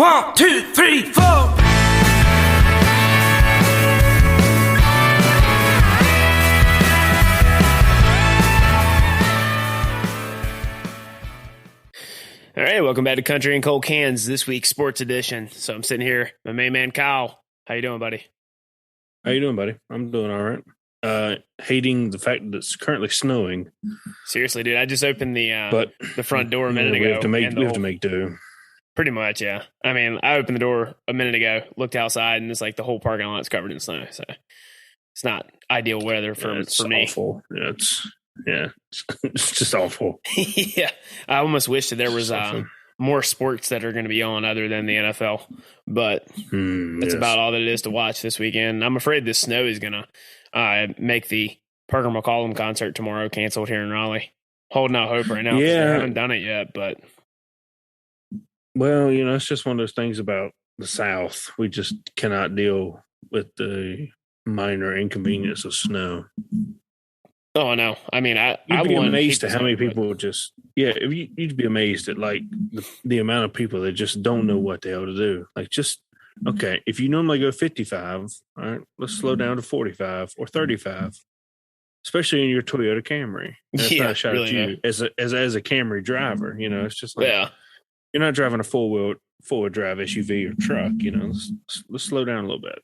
1, 2, 3, 4. All right, welcome back to Country and Cold Cans, this week's sports edition. So I'm sitting here, my main man Kyle. How you doing, buddy? How you doing, buddy? I'm doing all right. Hating the fact that it's currently snowing. Seriously, dude, I just opened the front door a minute ago. We have to make do. Pretty much, yeah. I mean, I opened the door a minute ago, looked outside, and it's like the whole parking lot's covered in snow. So it's not ideal weather for me. Awful. It's just awful. Yeah, I almost wish that there was more sports that are going to be on other than the NFL, but that's about all that it is to watch this weekend. I'm afraid this snow is going to make the Parker McCollum concert tomorrow canceled here in Raleigh. Holding out hope right now. Yeah, I haven't done it yet, but well, it's just one of those things about the South. We just cannot deal with the minor inconvenience of snow. Oh, no. I mean, you'd be amazed at how many people you'd be amazed at like the amount of people that just don't know what the hell to do. Like, just, okay, if you normally go 55, all right, let's slow down to 45 or 35, especially in your Toyota Camry. That's not a shot at you as a Camry driver. It's just like, you're not driving a four-wheel drive SUV or truck. Let's slow down a little bit.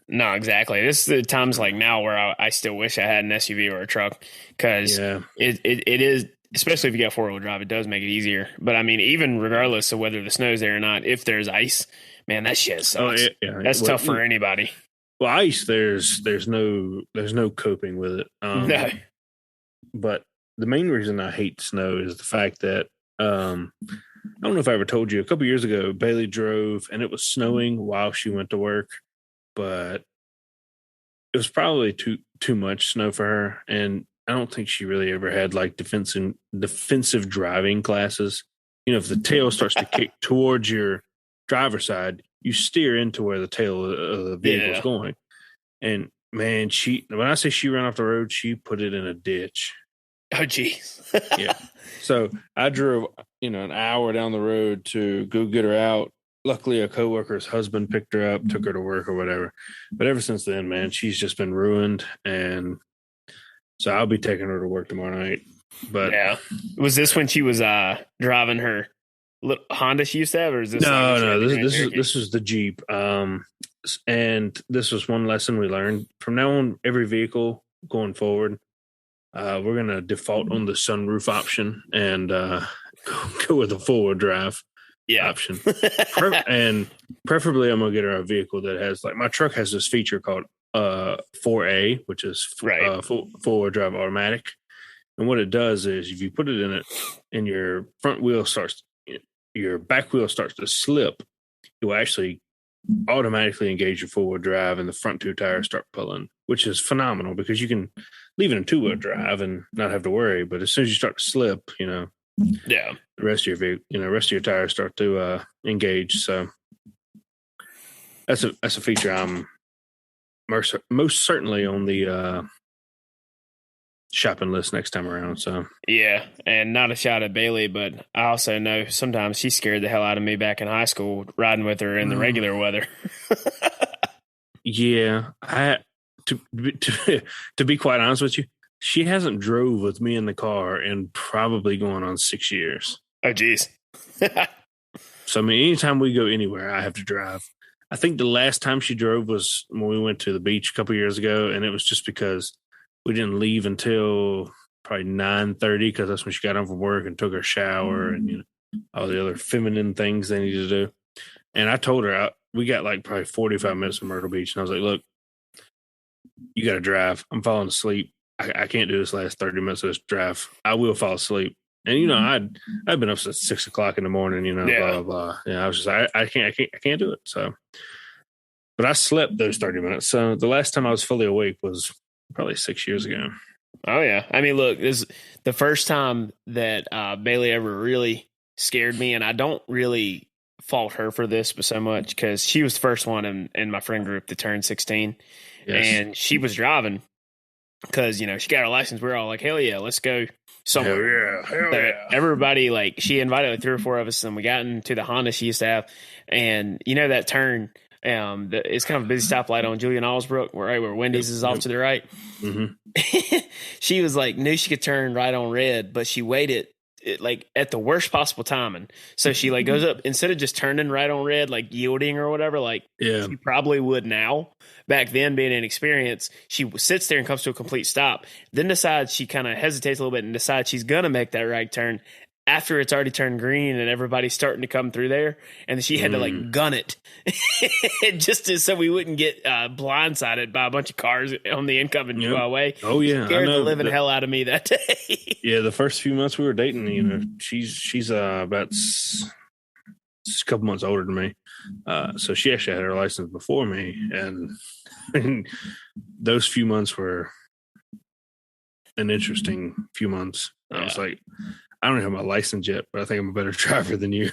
No, exactly. This is the times like now where I still wish I had an SUV or a truck, because it is, especially if you got four-wheel drive, it does make it easier. But I mean, even regardless of whether the snow's there or not, if there's ice, man, that shit sucks. That's tough for anybody. Well, ice, there's no coping with it. No. But the main reason I hate snow is the fact that I don't know if I ever told you, a couple years ago, Bailey drove and it was snowing while she went to work, but it was probably too much snow for her. And I don't think she really ever had like defensive driving classes. If the tail starts to kick towards your driver's side, you steer into where the tail of the vehicle is going. And man, when I say she ran off the road, she put it in a ditch. Oh, geez. Yeah. So I drove, an hour down the road to go get her out. Luckily, a coworker's husband picked her up, took her to work or whatever. But ever since then, man, she's just been ruined. And so I'll be taking her to work tomorrow night. But yeah, was this when she was driving her little Honda she used to have, or is this? No. This is the Jeep. And this was one lesson we learned. From now on, every vehicle going forward, we're going to default on the sunroof option and go with a forward drive option. And preferably, I'm going to get her a vehicle that has, like, my truck has this feature called 4A, which is forward drive automatic. And what it does is if you put it in it and your back wheel starts to slip, it will actually automatically engage your forward drive and the front two tires start pulling, which is phenomenal because you can leave it in two-wheel drive and not have to worry. But as soon as you start to slip, the rest of your vehicle, rest of your tires start to engage. So that's a feature I'm most certainly on the shopping list next time around. So yeah, and not a shot at Bailey, but I also know sometimes she scared the hell out of me back in high school riding with her in the regular weather. Yeah, to be quite honest with you, she hasn't drove with me in the car in probably going on 6 years. Oh, geez. So I mean, anytime we go anywhere, I have to drive. I think the last time she drove was when we went to the beach a couple years ago, and it was just because we didn't leave until probably 9:30 because that's when she got home from work and took her shower and all the other feminine things they needed to do. And I told her we got like probably 45 minutes from Myrtle Beach, and I was like, "Look, you got to drive. I'm falling asleep. I can't do this last 30 minutes of this drive. I will fall asleep." And I'd been up since 6 o'clock in the morning. Blah blah blah. Yeah, I was just I can't do it. So, but I slept those 30 minutes. So the last time I was fully awake was probably 6 years ago. Oh, yeah. I mean, look, this is the first time that Bailey ever really scared me, and I don't really fault her for this but so much because she was the first one in my friend group to turn 16, and she was driving, because she got her license. We're all like, hell yeah, let's go somewhere. Hell yeah. Everybody, like, she invited like 3 or 4 of us, and we got into the Honda she used to have, and that turn. It's kind of a busy stoplight on Julian Allsbrook, where Wendy's is off to the right. Mm-hmm. She was like, knew she could turn right on red, but she waited like at the worst possible timing. So she like goes up, instead of just turning right on red, like yielding or whatever, like she probably would now. Back then, being inexperienced, she sits there and comes to a complete stop. Then decides, she kind of hesitates a little bit and decides she's gonna make that right turn after it's already turned green and everybody's starting to come through there. And she had to like gun it so we wouldn't get blindsided by a bunch of cars on the incoming way. Oh yeah, scared the living hell out of me that day. Yeah, the first few months we were dating, she's about a couple months older than me, so she actually had her license before me, and those few months were an interesting few months. I was like, I don't have my license yet, but I think I'm a better driver than you.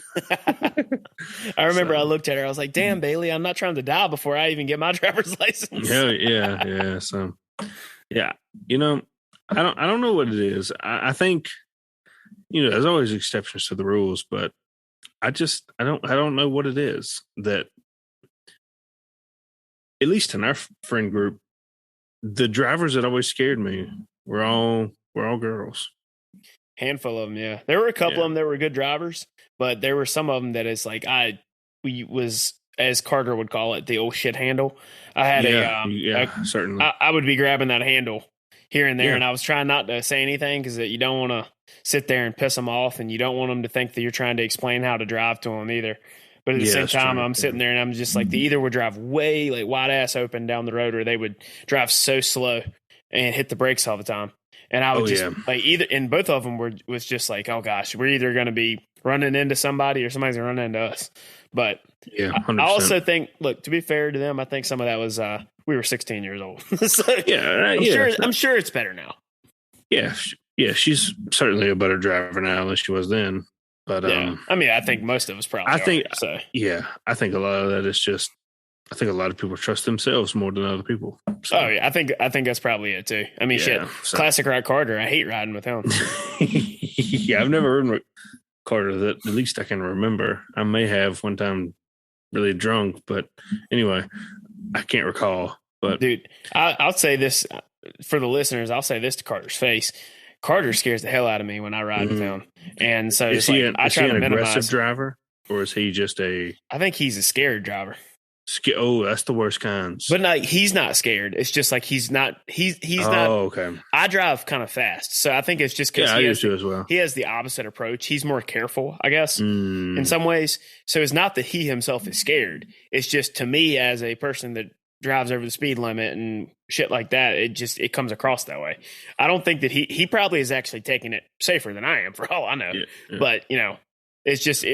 I remember I looked at her. I was like, damn, Bailey, I'm not trying to die before I even get my driver's license. Yeah. So, yeah, I don't know what it is. I think, there's always exceptions to the rules, but I don't know what it is that, at least in our friend group, the drivers that always scared me were all girls. Handful of them, yeah. There were a couple of them that were good drivers, but there were some of them that is like we was, as Carter would call it, the old shit handle. I had certainly. I would be grabbing that handle here and there, and I was trying not to say anything because you don't want to sit there and piss them off, and you don't want them to think that you're trying to explain how to drive to them either. But at the same time, I'm sitting there and I'm just like, they either would drive way like wide ass open down the road, or they would drive so slow and hit the brakes all the time. And I would like either, and both of them was just like, oh gosh, we're either going to be running into somebody or somebody's going to run into us. But 100%. I also think, look, to be fair to them, I think some of that was we were 16 years old. So I'm sure it's better now. Yeah, she's certainly a better driver now than she was then. But I mean, I think most of us probably. I think a lot of that is just. I think a lot of people trust themselves more than other people. So. Oh yeah, I think that's probably it too. I mean, classic Rock Carter. I hate riding with him. Yeah, I've never ridden with Carter that at least I can remember. I may have one time really drunk, but anyway, I can't recall. But dude, I'll say this for the listeners. I'll say this to Carter's face. Carter scares the hell out of me when I ride with him, and so is he an aggressive driver, or is he just I think he's a scared driver. Oh, that's the worst kinds. But like, he's not scared. It's just like he's not. He's not. Oh, okay. I drive kind of fast, so I think it's just because I used to as well. He has the opposite approach. He's more careful, I guess, in some ways. So it's not that he himself is scared. It's just, to me, as a person that drives over the speed limit and shit like that, it comes across that way. I don't think that he probably is actually taking it safer than I am, for all I know. Yeah. But it's just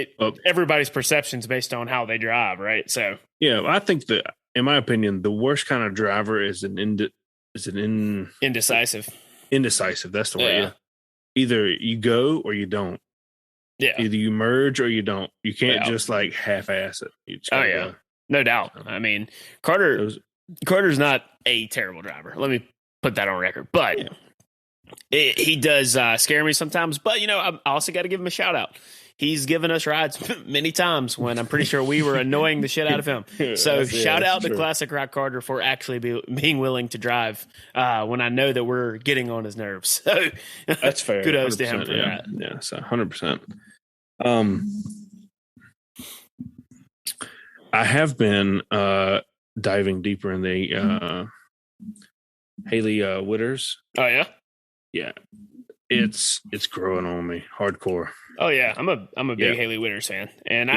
everybody's perceptions based on how they drive, right? So I think that, in my opinion, the worst kind of driver is indecisive. Indecisive. That's the word. Yeah. Either you go or you don't. Yeah. Either you merge or you don't. You can't just like half-ass it. Go. No doubt. I mean, Carter's not a terrible driver. Let me put that on record. But he does scare me sometimes. But I also got to give him a shout out. He's given us rides many times when I'm pretty sure we were annoying the shit out of him. So shout out to Classic Rock Carter for actually being willing to drive when I know that we're getting on his nerves. So that's fair. Kudos to him for that. Yeah, so 100%. I have been diving deeper in the Haley Witters. Oh yeah? Yeah. It's growing on me hardcore. Oh yeah, I'm a big Haley Witters fan, and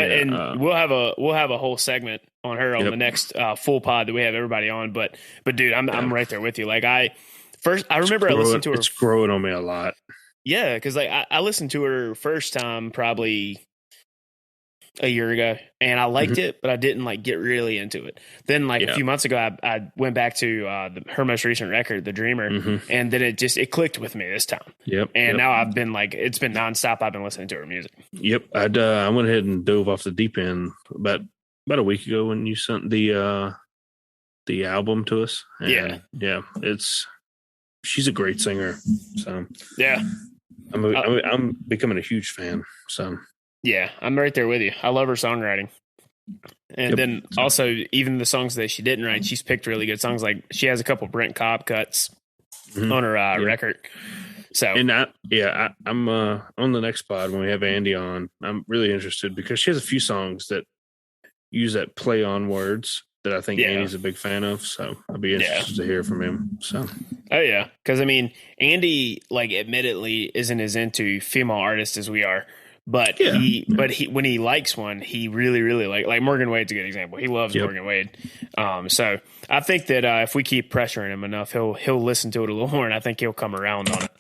we'll have a whole segment on her on the next full pod that we have everybody on. But dude, I'm right there with you. Like I remember I listened to her. It's growing on me a lot. Yeah, because like I listened to her first time probably a year ago, and I liked it, but I didn't like get really into it. Then like a few months ago, I went back to her most recent record, The Dreamer, and then it clicked with me this time. Yep. And now I've been like, it's been nonstop. I've been listening to her music. Yep. I went ahead and dove off the deep end about a week ago when you sent the album to us. And yeah. It's she's a great singer. So yeah, I'm becoming a huge fan. So yeah, I'm right there with you. I love her songwriting. And then also, even the songs that she didn't write, she's picked really good songs. Like she has a couple Brent Cobb cuts on her record. So, and I'm on the next pod when we have Andy on. I'm really interested because she has a few songs that use that play on words that I think Andy's a big fan of. So I'll be interested to hear from him. So, oh yeah, because I mean, Andy, like, admittedly, isn't as into female artists as we are. But he when he likes one, he really, really like Morgan Wade's a good example. He loves Morgan Wade. So I think that if we keep pressuring him enough, he'll listen to it a little more, and I think he'll come around on it.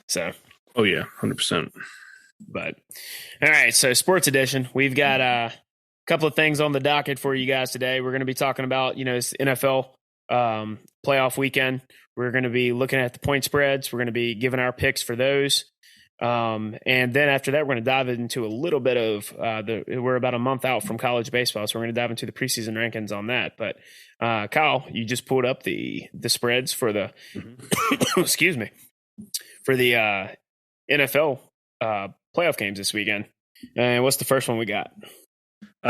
So, 100%. But all right, so sports edition, we've got a couple of things on the docket for you guys today. We're going to be talking about this NFL playoff weekend. We're going to be looking at the point spreads. We're going to be giving our picks for those. And then after that, we're going to dive into a little bit of we're about a month out from college baseball, so we're going to dive into the preseason rankings on that. But Kyle, you just pulled up the spreads for the excuse me, for the NFL playoff games this weekend. And what's the first one we got?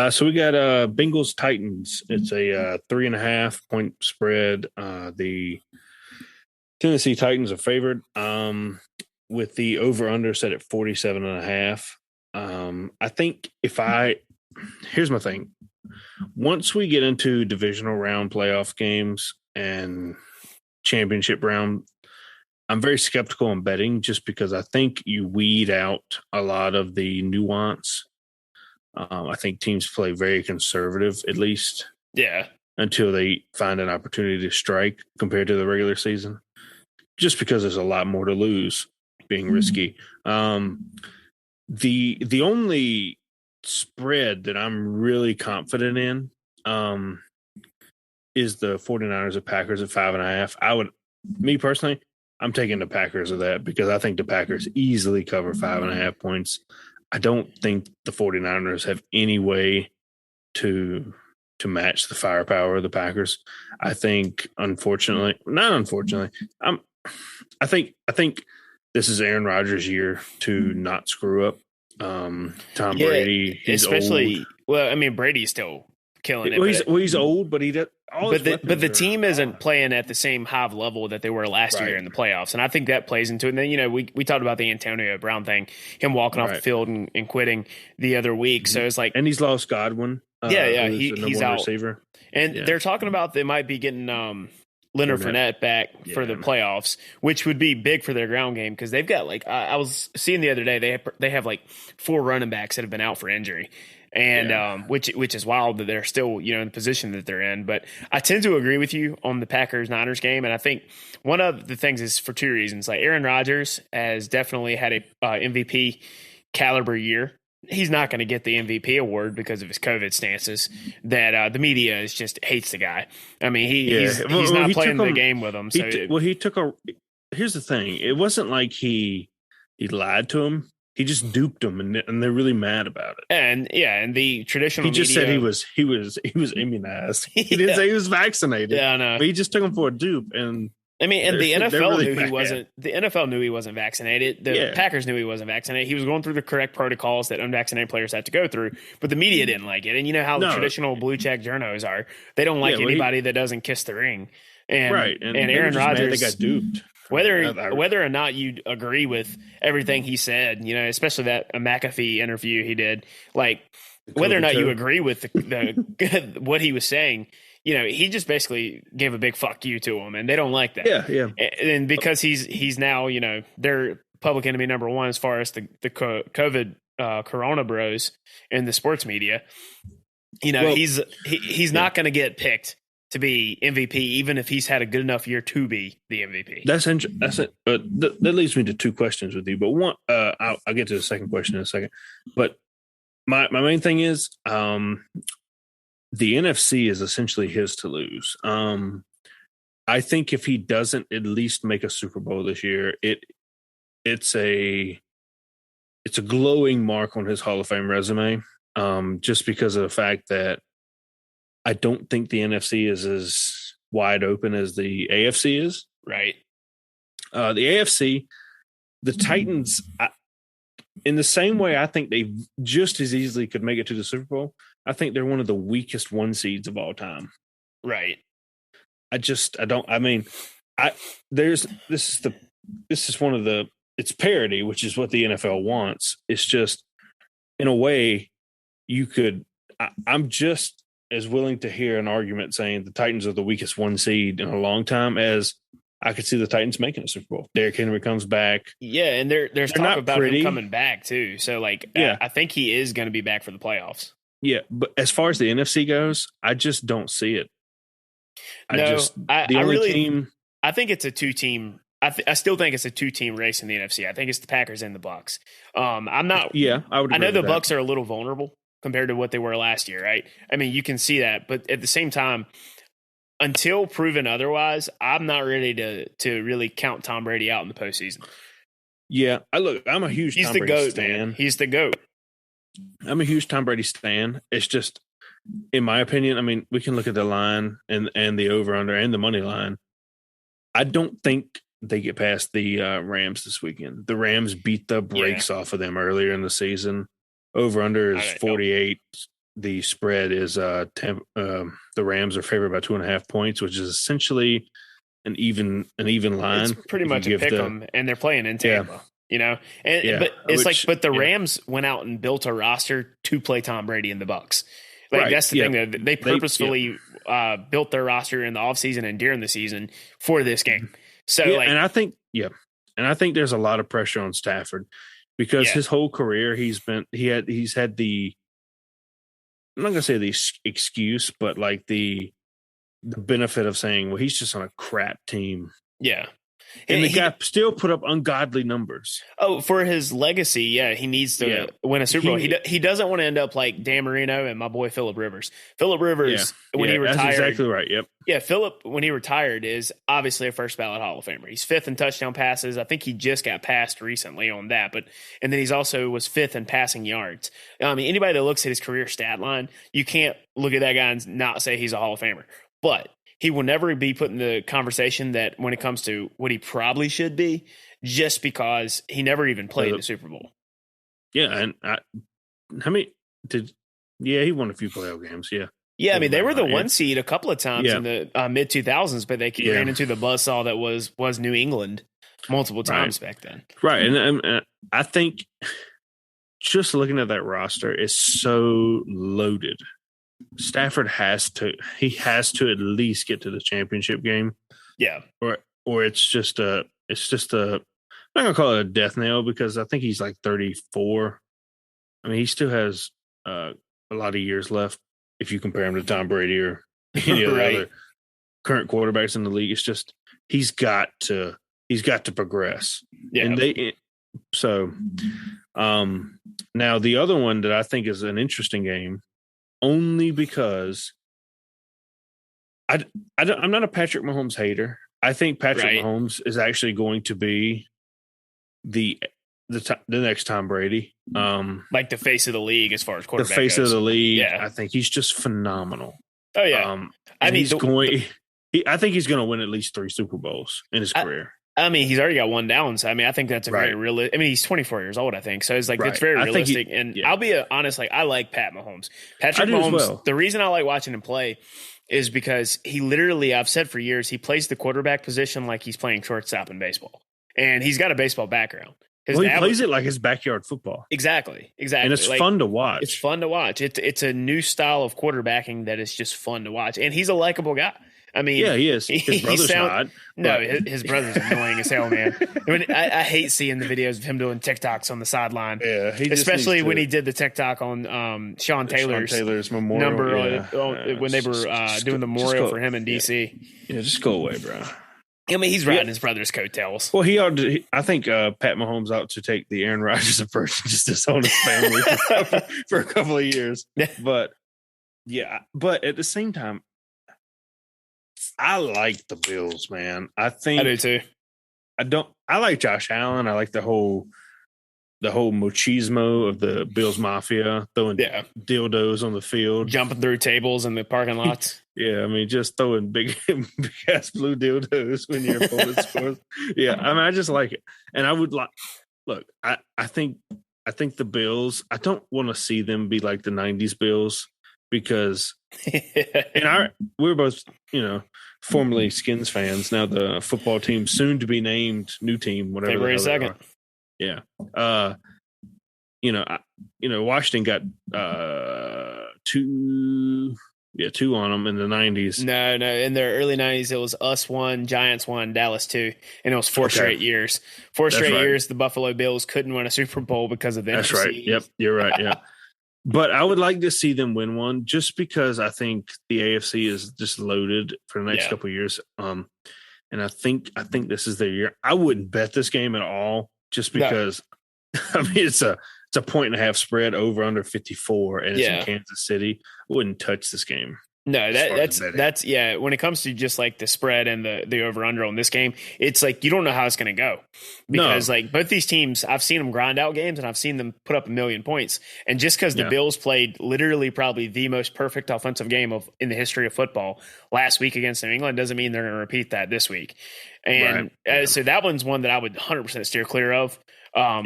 So we got Bengals Titans. It's a 3.5 point spread. The Tennessee Titans are favored. With the over-under set at 47.5. I think here's my thing. Once we get into divisional round playoff games and championship round, I'm very skeptical in betting just because I think you weed out a lot of the nuance. I think teams play very conservative, at least. Yeah. Until they find an opportunity to strike compared to the regular season, just because there's a lot more to lose. Being risky. The only spread that I'm really confident in is the 49ers of Packers at 5.5. Me personally, I'm taking the Packers of that because I think the Packers easily cover 5.5 points. I don't think the 49ers have any way to match the firepower of the Packers. I think, I think this is Aaron Rodgers' year to not screw up. Tom Brady, he's especially old. Well, I mean, Brady's still killing it. He's old, but he does. But the team isn't playing at the same high level that they were last year in the playoffs, and I think that plays into it. And then we talked about the Antonio Brown thing, him walking off the field and quitting the other week. So it's like, and he's lost Godwin. He's out. Receiver. And they're talking about they might be getting Leonard Fournette back for the playoffs, which would be big for their ground game because they've got I was seeing the other day they have like 4 running backs that have been out for injury, and which is wild that they're still in the position that they're in. But I tend to agree with you on the Packers-Niners game, and I think one of the things is for 2 reasons. Like Aaron Rodgers has definitely had a MVP caliber year. He's not going to get the MVP award because of his COVID stances. That the media just hates the guy. I mean, he's not playing the game with them. Here's the thing: it wasn't like he lied to him. He just duped them, and they're really mad about it. And the traditional he just said he was immunized. He didn't say he was vaccinated. Yeah, I know. But he just took him for a dupe, and I mean, and the NFL knew he wasn't. The NFL knew he wasn't vaccinated. The Packers knew he wasn't vaccinated. He was going through the correct protocols that unvaccinated players have to go through, but the media didn't like it. And you know how the traditional blue check journos are; they don't like anybody that doesn't kiss the ring. And Aaron Rodgers got duped. Whether or not you agree with everything he said, especially that McAfee interview he did, like whether or not you agree with the what he was saying. He just basically gave a big fuck you to him, and they don't like that. Yeah. And because he's now, they're public enemy number one as far as the COVID Corona bros in the sports media. He's not going to get picked to be MVP, even if he's had a good enough year to be the MVP. That's it. That leads me to 2 questions with you, but one, I'll get to the second question in a second. But my main thing is, the NFC is essentially his to lose. I think if he doesn't at least make a Super Bowl this year, it's a glowing mark on his Hall of Fame resume. Just because of the fact that I don't think the NFC is as wide open as the AFC is. Right. The AFC, the Titans, in the same way, I think they just as easily could make it to the Super Bowl. I think they're one of the weakest 1 seeds of all time. Right. This is one of the, it's parity, which is what the NFL wants. It's just, in a way, I'm just as willing to hear an argument saying the Titans are the weakest 1 seed in a long time as I could see the Titans making a Super Bowl. Derrick Henry comes back. Yeah, and there's talk about him coming back too. So, I think he is going to be back for the playoffs. Yeah, but as far as the NFC goes, I just don't see it. I think it's a 2-team. I still think it's a 2-team race in the NFC. I think it's the Packers and the Bucs. I'm not. Yeah, I would. I know the Bucs are a little vulnerable compared to what they were last year, right? I mean, you can see that, but at the same time, until proven otherwise, I'm not ready to really count Tom Brady out in the postseason. Yeah, I'm a huge Tom Brady stan. Man. He's the GOAT. I'm a huge Tom Brady stan. It's just, in my opinion, I mean, we can look at the line and the over-under and the money line. I don't think they get past the Rams this weekend. The Rams beat the brakes off of them earlier in the season. Over-under is 48. The spread is the Rams are favored by 2.5 points, which is essentially an even line. It's pretty much a pick 'em, and they're playing in Tampa. Yeah. But the Rams went out and built a roster to play Tom Brady and the Bucs. That's the thing that they purposefully built their roster in the offseason and during the season for this game. So and I think there's a lot of pressure on Stafford because his whole career he's had the, I'm not gonna say the excuse, but like the benefit of saying, well, he's just on a crap team. Yeah. And the guy still put up ungodly numbers. Oh, for his legacy, he needs to win a Super Bowl. He doesn't want to end up like Dan Marino and my boy Phillip Rivers. Phillip Rivers, when he retired. That's exactly right, yep. Yeah, Phillip, when he retired, is obviously a first ballot Hall of Famer. He's 5th in touchdown passes. I think he just got passed recently on that. And then he's also was 5th in passing yards. I mean, anybody that looks at his career stat line, you can't look at that guy and not say he's a Hall of Famer. But he will never be put in the conversation that when it comes to what he probably should be, just because he never even played in the Super Bowl. Yeah, and he won a few playoff games, yeah. Yeah, I mean, they were the 1 seed a couple of times in the mid-2000s, but they ran into the buzzsaw that was New England multiple times back then. Right, and I think just looking at that roster is so loaded. Stafford has to at least get to the championship game. Yeah. Or it's just a I'm not gonna call it a death nail because I think he's like 34. I mean, he still has a lot of years left if you compare him to Tom Brady or any of the other current quarterbacks in the league. It's just he's got to progress. Yeah. And now the other one that I think is an interesting game, only because I'm not a Patrick Mahomes hater. I think Patrick Mahomes is actually going to be the next Tom Brady. Like the face of the league as far as quarterback the face goes. of the league. Yeah. I think he's just phenomenal. Oh yeah. I think he's going to win at least 3 Super Bowls in his career. I mean, he's already got one down. So I mean, I think that's a very realistic. I mean, he's 24 years old, I think. So it's like it's very realistic. I'll be honest, like I like Pat Mahomes. Patrick Mahomes. The reason I like watching him play is because he literally, I've said for years, he plays the quarterback position like he's playing shortstop in baseball, and he's got a baseball background. He plays it like his backyard football. Exactly. And it's fun to watch. It's fun to watch. It's a new style of quarterbacking that is just fun to watch, and he's a likable guy. I mean, yeah, he is. His brother's not. No, his brother's annoying as hell, man. I mean, I hate seeing the videos of him doing TikToks on the sideline. Yeah, especially when he did the TikTok on Sean Taylor's memorial number when they were doing the memorial for him in DC. Yeah, just go away, bro. I mean, he's riding his brother's coattails. Well, I think Pat Mahomes ought to take the Aaron Rodgers approach and just disown his family for a couple of years. But at the same time, I like the Bills, man. I do too. I like Josh Allen. I like the whole the whole machismo of the Bills Mafia, throwing dildos on the field, jumping through tables in the parking lots. Yeah, I mean, just throwing big ass blue dildos when your opponent scores. Yeah, I mean, I just like it, and I would like. Look, I think the Bills. I don't want to see them be like the '90s Bills because, we're both formerly Skins fans. Now the football team, soon to be named new team, whatever. February 2nd. Yeah. Washington got two on them in the 90s. No, in the early 90s it was us 1, Giants 1, Dallas 2, and it was four straight years. Years the Buffalo Bills couldn't win a Super Bowl because of the That's right. Yep, you're right. Yeah. But I would like to see them win one just because I think the AFC is just loaded for the next couple of years. And I think this is their year. I wouldn't bet this game at all just because I mean it's a 1.5 spread over under 54 and it's in Kansas City. I wouldn't touch this game. No, that's when it comes to just like the spread and the over under on this game, it's like you don't know how it's going to go because like both these teams, I've seen them grind out games and I've seen them put up 1 million points. And just because the Bills played literally probably the most perfect offensive game in the history of football last week against New England doesn't mean they're going to repeat that this week. And so that one's one that I would 100% steer clear of. I'm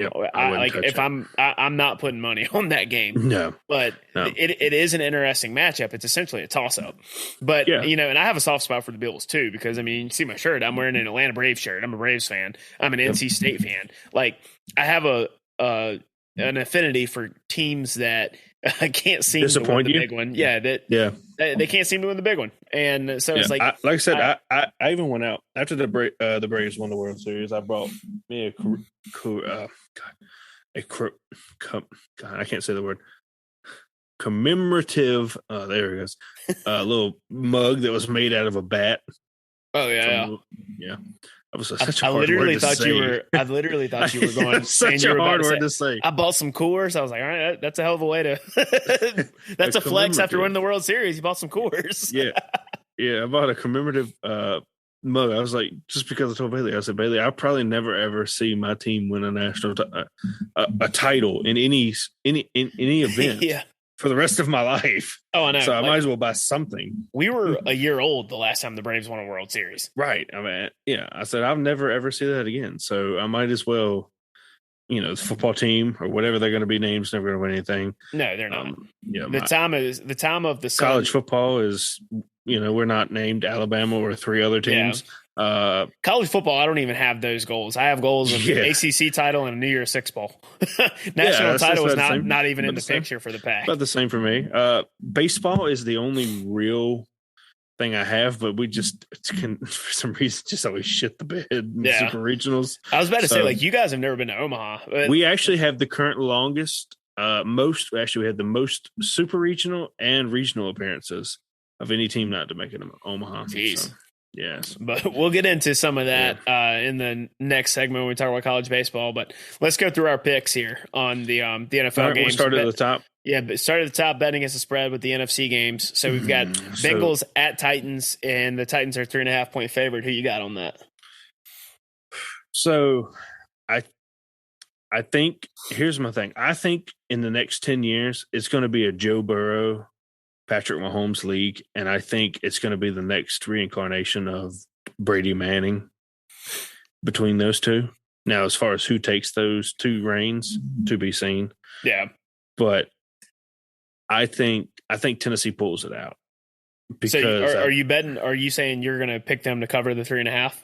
not putting money on that game. No, but it is an interesting matchup. It's essentially a toss up, but and I have a soft spot for the Bills too, because I mean, you see my shirt, I'm wearing an Atlanta Braves shirt. I'm a Braves fan. I'm an NC State fan. Like I have an affinity for teams that can't seem to win the big one. They can't seem to win the big one. And so it's like, I said, I even went out after the Braves won the World Series. I brought me I can't say the word. Commemorative. There it goes. A little mug that was made out of a bat. Oh yeah. That was such a hard word to say. I literally thought you were going. Such a hard word to say. I bought some Coors. I was like, all right, that's a hell of a way to. That's a flex after winning the World Series. You bought some Coors. I bought a commemorative mug. I was like, just because I told Bailey, I said, Bailey, I'll probably never ever see my team win a national a title in any event. For the rest of my life. Oh, I know. So I might as well buy something. We were a year old the last time the Braves won a World Series. Right. I mean, I said, I'll never, ever see that again. So I might as well, the football team or whatever they're going to be named is never going to win anything. No, they're not. The time of the college football is, we're not named Alabama or 3 other teams. College football, I don't even have those goals. I have goals of the ACC title and a New Year's Six Bowl. National title is not even in the picture for the Pac. About the same for me. Baseball is the only real thing I have, but we just for some reason just always shit the bed in super regionals. I was about to say, like, you guys have never been to Omaha. We actually have the current longest, we had the most super regional and regional appearances of any team not to make it in Omaha. Jeez. So. Yes, but we'll get into some of that in the next segment when we talk about college baseball. But let's go through our picks here on the NFL games. We'll start at the top. Yeah, but start at the top, betting against the spread with the NFC games. So we've got Bengals at Titans, and the Titans are 3.5-point favorite. Who you got on that? So I think here's my thing. I think in the next 10 years, it's going to be a Joe Burrow, Patrick Mahomes league, and I think it's going to be the next reincarnation of Brady Manning between those two. Now, as far as who takes those 2 reigns, to be seen. Yeah, but I think Tennessee pulls it out. Because so are you betting? Are you saying you're going to pick them to cover the 3.5?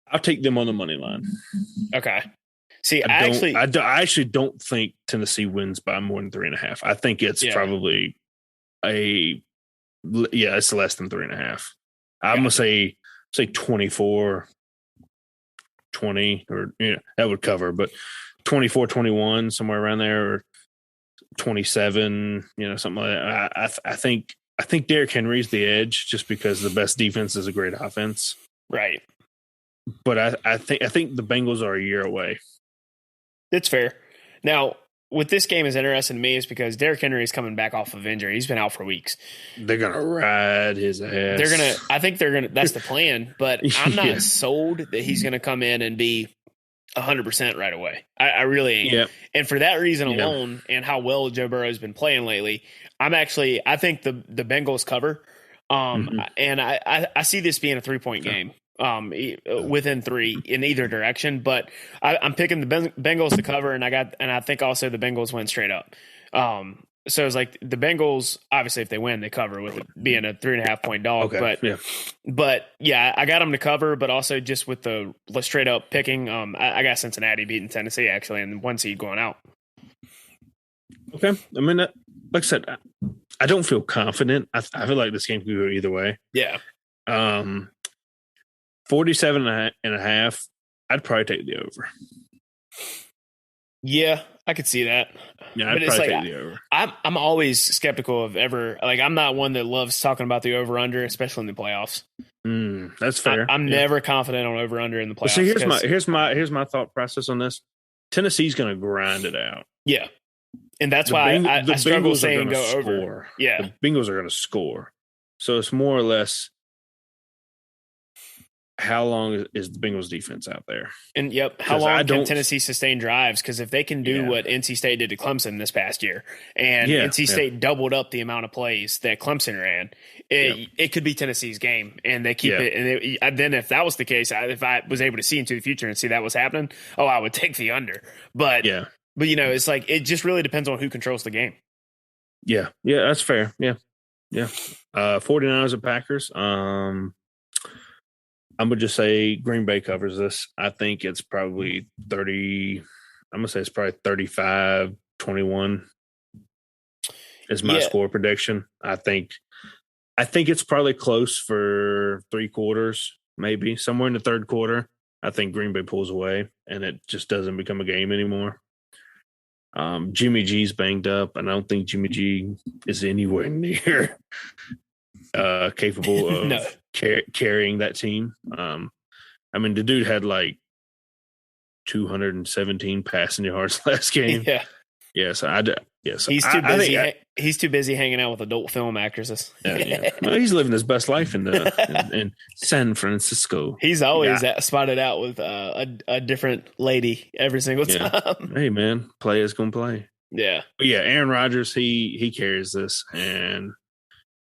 I'll take them on the money line. Okay. See, I actually don't think Tennessee wins by more than 3.5. I think it's probably it's less than 3.5. I'm gonna say 24, 20, or that would cover, but 24, 21, somewhere around there, or 27, something like that. I think Derrick Henry's the edge just because the best defense is a great offense. Right. But I think the Bengals are a year away. It's fair. Now, what this game is interesting to me is because Derrick Henry is coming back off of injury. He's been out for weeks. They're going to ride his ass. I think they're going to, that's the plan, but I'm not sold that he's going to come in and be 100% right away. I really ain't. Yep. And for that reason alone, and how well Joe Burrow's been playing lately, I think the Bengals cover. And I see this being a 3-point game. Within 3 in either direction, but I'm picking the Bengals to cover, and I think also the Bengals win straight up. So it's like the Bengals, obviously, if they win, they cover with it being a 3.5-point dog. Okay. But I got them to cover, but also just with the straight up picking, I got Cincinnati beating Tennessee actually, and 1 seed going out. Okay. I mean, like I said, I don't feel confident. I feel like this game could go either way. Yeah. 47.5. I'd probably take the over. Yeah, I could see that. Yeah, I'd probably take the over. I'm always skeptical of ever, like, I'm not one that loves talking about the over-under, especially in the playoffs. That's fair. I'm never confident on over-under in the playoffs. So here's my thought process on this. Tennessee's going to grind it out. Yeah, and that's why I struggle saying go over. Yeah, the Bengals are going to score. So it's more or less, how long is the Bengals defense out there? And how long can Tennessee sustain drives? Because if they can do what NC State did to Clemson this past year, and NC State doubled up the amount of plays that Clemson ran, it could be Tennessee's game, and they keep it. And then if that was the case, if I was able to see into the future and see that was happening, I would take the under. But it's like it just really depends on who controls the game. Yeah, that's fair. Yeah. 49ers and Packers. I'm going to just say Green Bay covers this. I think it's probably 30. I'm going to say it's probably 35-21 is my score prediction. I think it's probably close for 3 quarters, maybe somewhere in the third quarter. I think Green Bay pulls away and it just doesn't become a game anymore. Jimmy G's banged up, and I don't think Jimmy G is anywhere near capable of carrying that team. I mean, the dude had like 217 passing yards last game. He's too busy hanging out with adult film actresses. Well, he's living his best life in San Francisco. He's always spotted out with a different lady every single time. Hey man, players gonna play. Yeah, but Aaron Rodgers, he carries this, and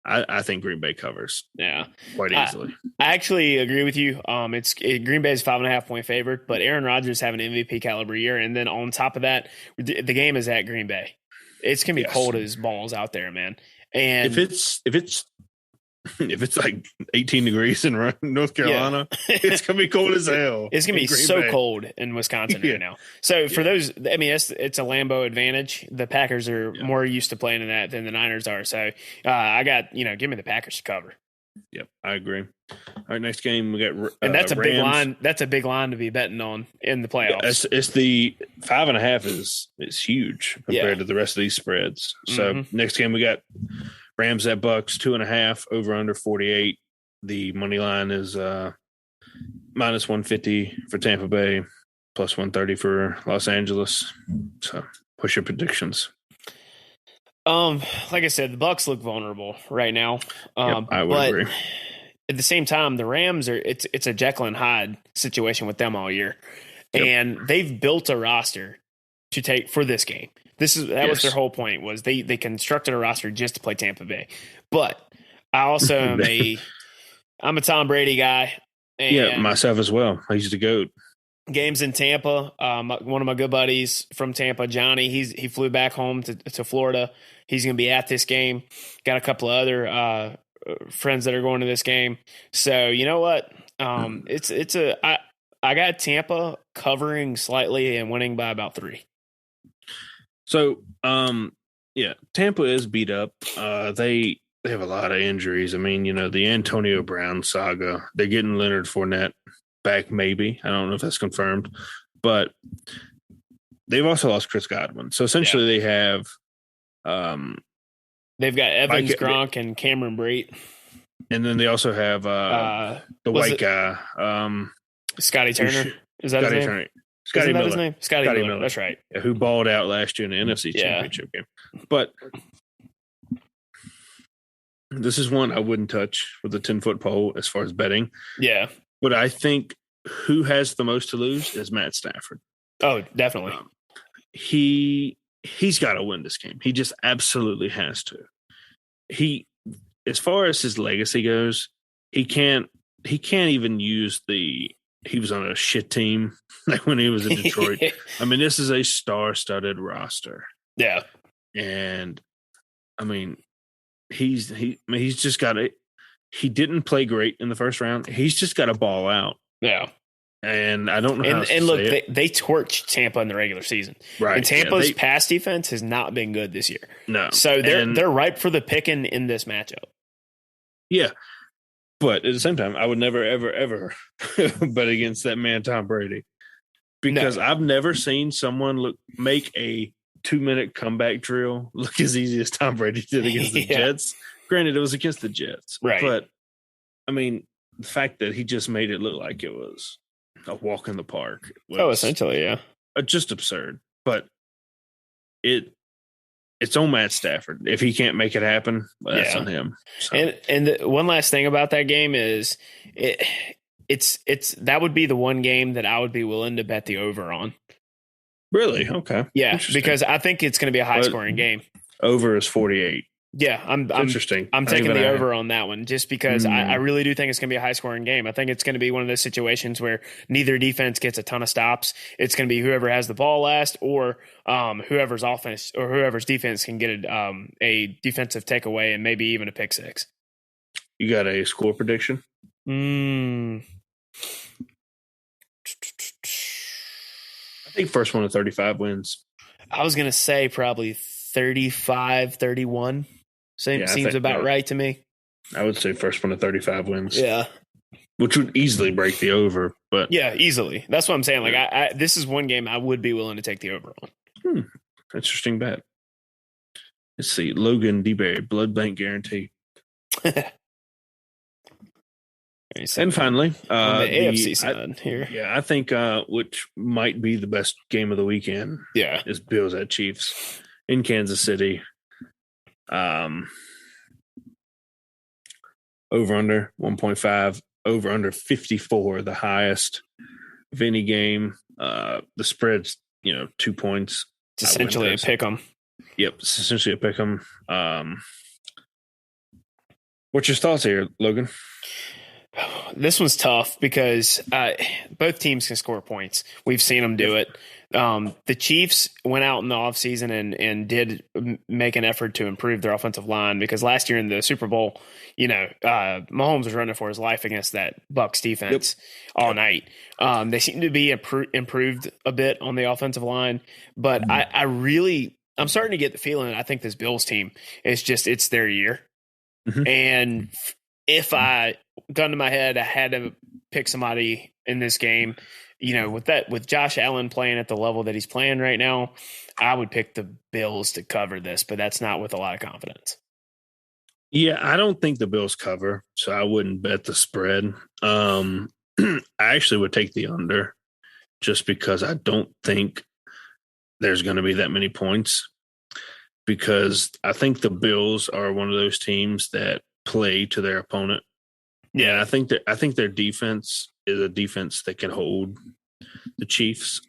I think Green Bay covers. Yeah, quite easily. I actually agree with you. Green Bay's 5.5-point favorite, but Aaron Rodgers having an MVP caliber year, and then on top of that, the game is at Green Bay. It's gonna be cold as balls out there, man. And if it's like 18 degrees in North Carolina, it's gonna be cold as hell. It's gonna be so cold in Wisconsin right now. So for those, I mean, it's a Lambeau advantage. The Packers are more used to playing in that than the Niners are. So I got give me the Packers to cover. Yep, I agree. All right, next game we got and that's a Rams. big line. That's a big line to be betting on in the playoffs. It's the 5.5 is huge compared to the rest of these spreads. So next game we got Rams at Bucks 2.5 over under 48. The money line is minus 150 for Tampa Bay, plus 130 for Los Angeles. So push your predictions. Like I said, the Bucks look vulnerable right now. I would agree. At the same time, the Rams it's a Jekyll and Hyde situation with them all year, and they've built a roster to take for this game. That was their whole point, was they constructed a roster just to play Tampa Bay. But I also I'm a Tom Brady guy. And myself as well. I used to go. Games in Tampa. One of my good buddies from Tampa, Johnny, he flew back home to Florida. He's going to be at this game. Got a couple of other friends that are going to this game. So you know what? I got Tampa covering slightly and winning by about 3. So Tampa is beat up. They have a lot of injuries. I mean, the Antonio Brown saga. They're getting Leonard Fournette back, maybe. I don't know if that's confirmed, but they've also lost Chris Godwin. So essentially, they have. They've got Evans, Gronk, and Cameron Brate, and then they also have the white guy, Scotty Turner. Is that his name? Turner. Scotty Miller. His name? Scotty Miller. That's right. Who balled out last year in the NFC Championship game. But this is one I wouldn't touch with a 10-foot pole as far as betting. Yeah. But I think who has the most to lose is Matt Stafford. Oh, definitely. He's got to win this game. He just absolutely has to. As far as his legacy goes, he can't even use he was on a shit team like when he was in Detroit. I mean, this is a star-studded roster. Yeah. And I mean, he's just got to. He didn't play great in the first round. He's just got to ball out. Yeah. And I don't know how and look, they torched Tampa in the regular season. Right. And Tampa's pass defense has not been good this year. No. So they're ripe for the picking in this matchup. Yeah. But at the same time, I would never, ever, ever bet against that man, Tom Brady. Because I've never seen someone make a 2-minute comeback drill look as easy as Tom Brady did against the Jets. Granted, it was against the Jets. Right. But, I mean, the fact that he just made it look like it was a walk in the park. Essentially, yeah. Just absurd. But it's on Matt Stafford. If he can't make it happen, that's on him. So. And one last thing about that game is it's that would be the one game that I would be willing to bet the over on. Really? Okay. Yeah, because I think it's going to be a high-scoring game. Over is 48. Yeah, I'm interesting. I'm taking the over on that one just because I really do think it's going to be a high-scoring game. I think it's going to be one of those situations where neither defense gets a ton of stops. It's going to be whoever has the ball last, or whoever's offense or whoever's defense can get a defensive takeaway and maybe even a pick six. You got a score prediction? I think first one to 35 wins. I was going to say probably 35-31. Seems about right to me. I would say first one to 35 wins. Yeah. Which would easily break the over. But yeah, easily. That's what I'm saying. Like, I this is one game I would be willing to take the over on. Interesting bet. Let's see. Logan DeBerry, blood bank guarantee. And finally, on the AFC side here. Yeah, I think which might be the best game of the weekend. Yeah, is Bills at Chiefs in Kansas City. Over under 1.5, over under 54, the highest of any game. The spread's 2 points. It's essentially a pick 'em. Yep, it's essentially a pick 'em. What's your thoughts here, Logan? This one's tough because both teams can score points. We've seen them do it. The Chiefs went out in the offseason and did make an effort to improve their offensive line because last year in the Super Bowl, Mahomes was running for his life against that Bucs defense all night. They seem to be improved a bit on the offensive line, but I'm starting to get the feeling I think this Bills team is it's their year. Mm-hmm. And if gun to my head, I had to pick somebody in this game, with Josh Allen playing at the level that he's playing right now, I would pick the Bills to cover this, but that's not with a lot of confidence. Yeah, I don't think the Bills cover, so I wouldn't bet the spread. I actually would take the under just because I don't think there's going to be that many points, because I think the Bills are one of those teams that play to their opponent. Yeah, I think their defense is a defense that can hold the Chiefs.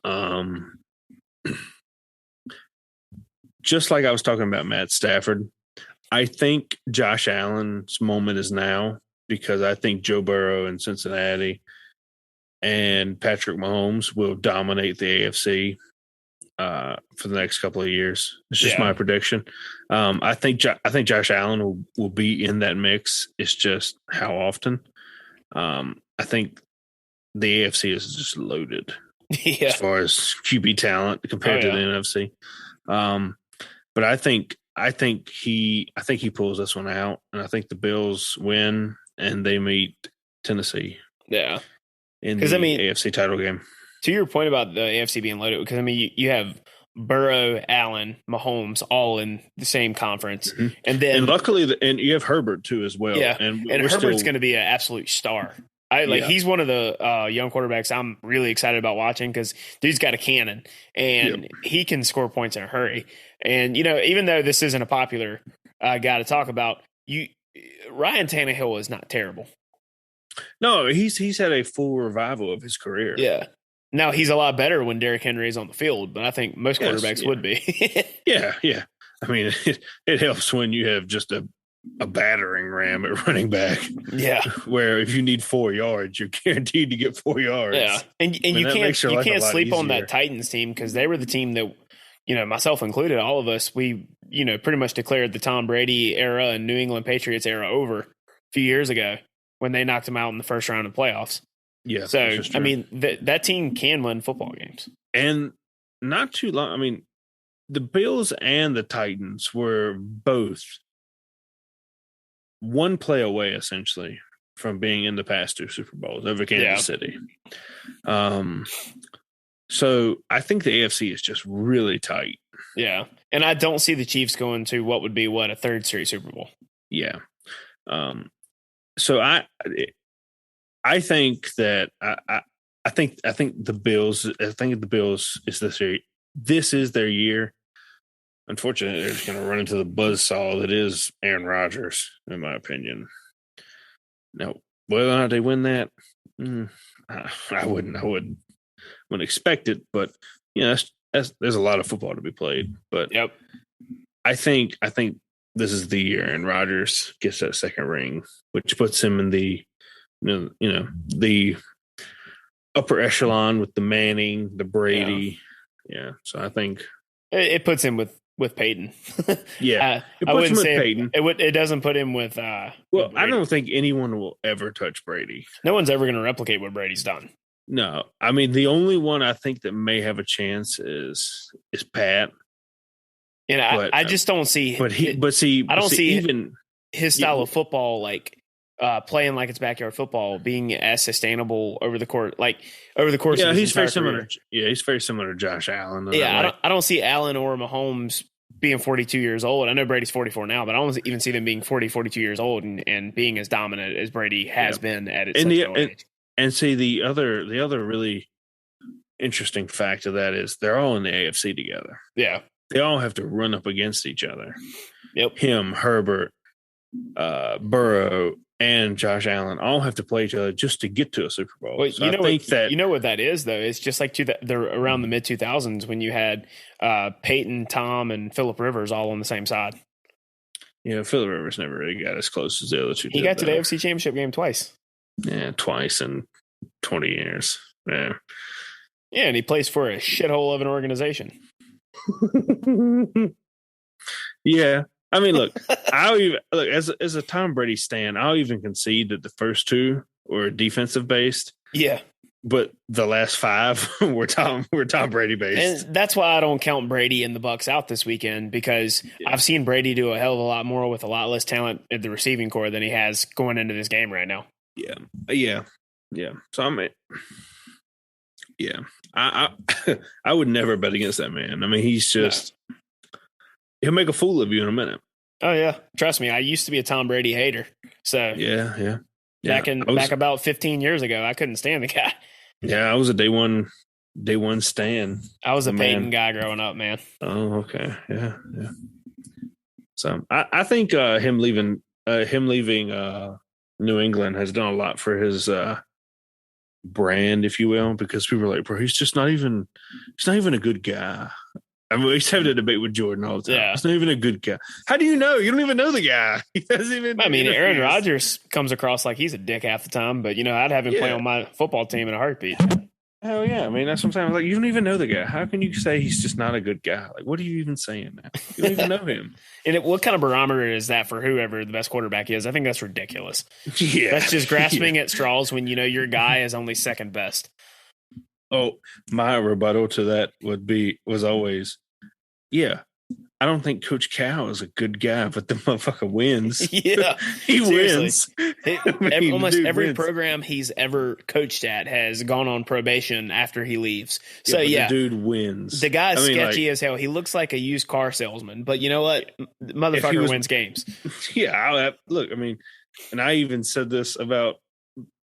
Just like I was talking about Matt Stafford, I think Josh Allen's moment is now, because I think Joe Burrow in Cincinnati and Patrick Mahomes will dominate the AFC for the next couple of years. It's just my prediction. I think Josh Allen will be in that mix. It's just how often. I think the AFC is just loaded as far as QB talent compared to the NFC. But I think he pulls this one out, and I think the Bills win and they meet Tennessee. Yeah, in the AFC title game. To your point about the AFC being loaded, because you have Burrow, Allen, Mahomes all in the same conference, and luckily, and you have Herbert too as well. Yeah, and Herbert's going to be an absolute star. He's one of the young quarterbacks I'm really excited about watching, because dude's got a cannon and he can score points in a hurry. And even though this isn't a popular guy to talk about, Ryan Tannehill is not terrible. No, he's had a full revival of his career. Yeah. Now he's a lot better when Derrick Henry is on the field, but I think most quarterbacks would be. Yeah. I mean, it helps when you have just a battering ram at running back. Yeah. Where if you need 4 yards, you're guaranteed to get 4 yards. Yeah. And you can't sleep on that Titans team because they were the team that, myself included, all of us, we, pretty much declared the Tom Brady era and New England Patriots era over a few years ago when they knocked him out in the first round of playoffs. Yeah. So, I mean, that team can win football games. And not too long. I mean, the Bills and the Titans were both one play away, essentially, from being in the past 2 Super Bowls over Kansas City. So I think the AFC is just really tight. Yeah. And I don't see the Chiefs going to what would be a third straight Super Bowl. Yeah. So I think that I think the Bills. I think the Bills is this year. This is their year. Unfortunately, they're just going to run into the buzzsaw that is Aaron Rodgers, in my opinion. Now, whether or not they win that, I wouldn't expect it. But there's a lot of football to be played. But yep. I think this is the year Aaron Rodgers gets that second ring, which puts him in the the upper echelon with the Manning, the Brady. Yeah. So I think it puts him with Peyton. Yeah. I wouldn't say Peyton. It doesn't put him with well, I don't think anyone will ever touch Brady. No one's ever going to replicate what Brady's done. No. I mean, the only one I think that may have a chance is Pat. And I just don't see I don't see even his style of football playing like it's backyard football being as sustainable over the course of his he's very similar. He's very similar to Josh Allen. Yeah, I don't see Allen or Mahomes being 42 years old. I know Brady's 44 now, but I don't even see them being 42 years old and being as dominant as Brady has been at its age. And see the other really interesting fact of that is they're all in the AFC together. Yeah, they all have to run up against each other. Yep, him, Herbert, Burrow, and Josh Allen all have to play each other just to get to a Super Bowl. Well, so you know what that is, though. It's just like around the mid 2000s when you had Peyton, Tom, and Phillip Rivers all on the same side. Yeah, Phillip Rivers never really got as close as the other two. He got to the AFC Championship game twice. Yeah, twice in 20 years. Yeah. Yeah, and he plays for a shithole of an organization. Yeah. I mean, look, as a Tom Brady stan, I'll even concede that the first 2 were defensive based. Yeah. But the last 5 were Tom Brady based. And that's why I don't count Brady and the Bucs out this weekend, because I've seen Brady do a hell of a lot more with a lot less talent at the receiving core than he has going into this game right now. Yeah. So I would never bet against that man. I mean, he's just he'll make a fool of you in a minute. Oh yeah, trust me. I used to be a Tom Brady hater. So yeah. Back about 15 years ago, I couldn't stand the guy. Yeah, I was a day one stan. I was a Peyton guy growing up, man. Oh, okay, yeah. So I think him leaving New England has done a lot for his brand, if you will, because people are like, bro, he's not even a good guy. I mean, we used to have a debate with Jordan all the time. Yeah. He's not even a good guy. How do you know? You don't even know the guy. He doesn't even. I mean, Aaron Rodgers comes across like he's a dick half the time, but I'd have him play on my football team in a heartbeat. Hell yeah! I mean, that's what I'm saying. Like, you don't even know the guy. How can you say he's just not a good guy? Like, what are you even saying now? You don't even know him. And what kind of barometer is that for whoever the best quarterback is? I think that's ridiculous. Yeah, that's just grasping at straws when your guy is only second best. Oh, my rebuttal to that was always, yeah, I don't think Coach Cal is a good guy, but the motherfucker wins. Yeah, he wins. Almost every program he's ever coached at has gone on probation after he leaves. So the dude wins. The guy's sketchy as hell. He looks like a used car salesman, but you know what? The motherfucker wins games. Yeah, look, I mean, and I even said this about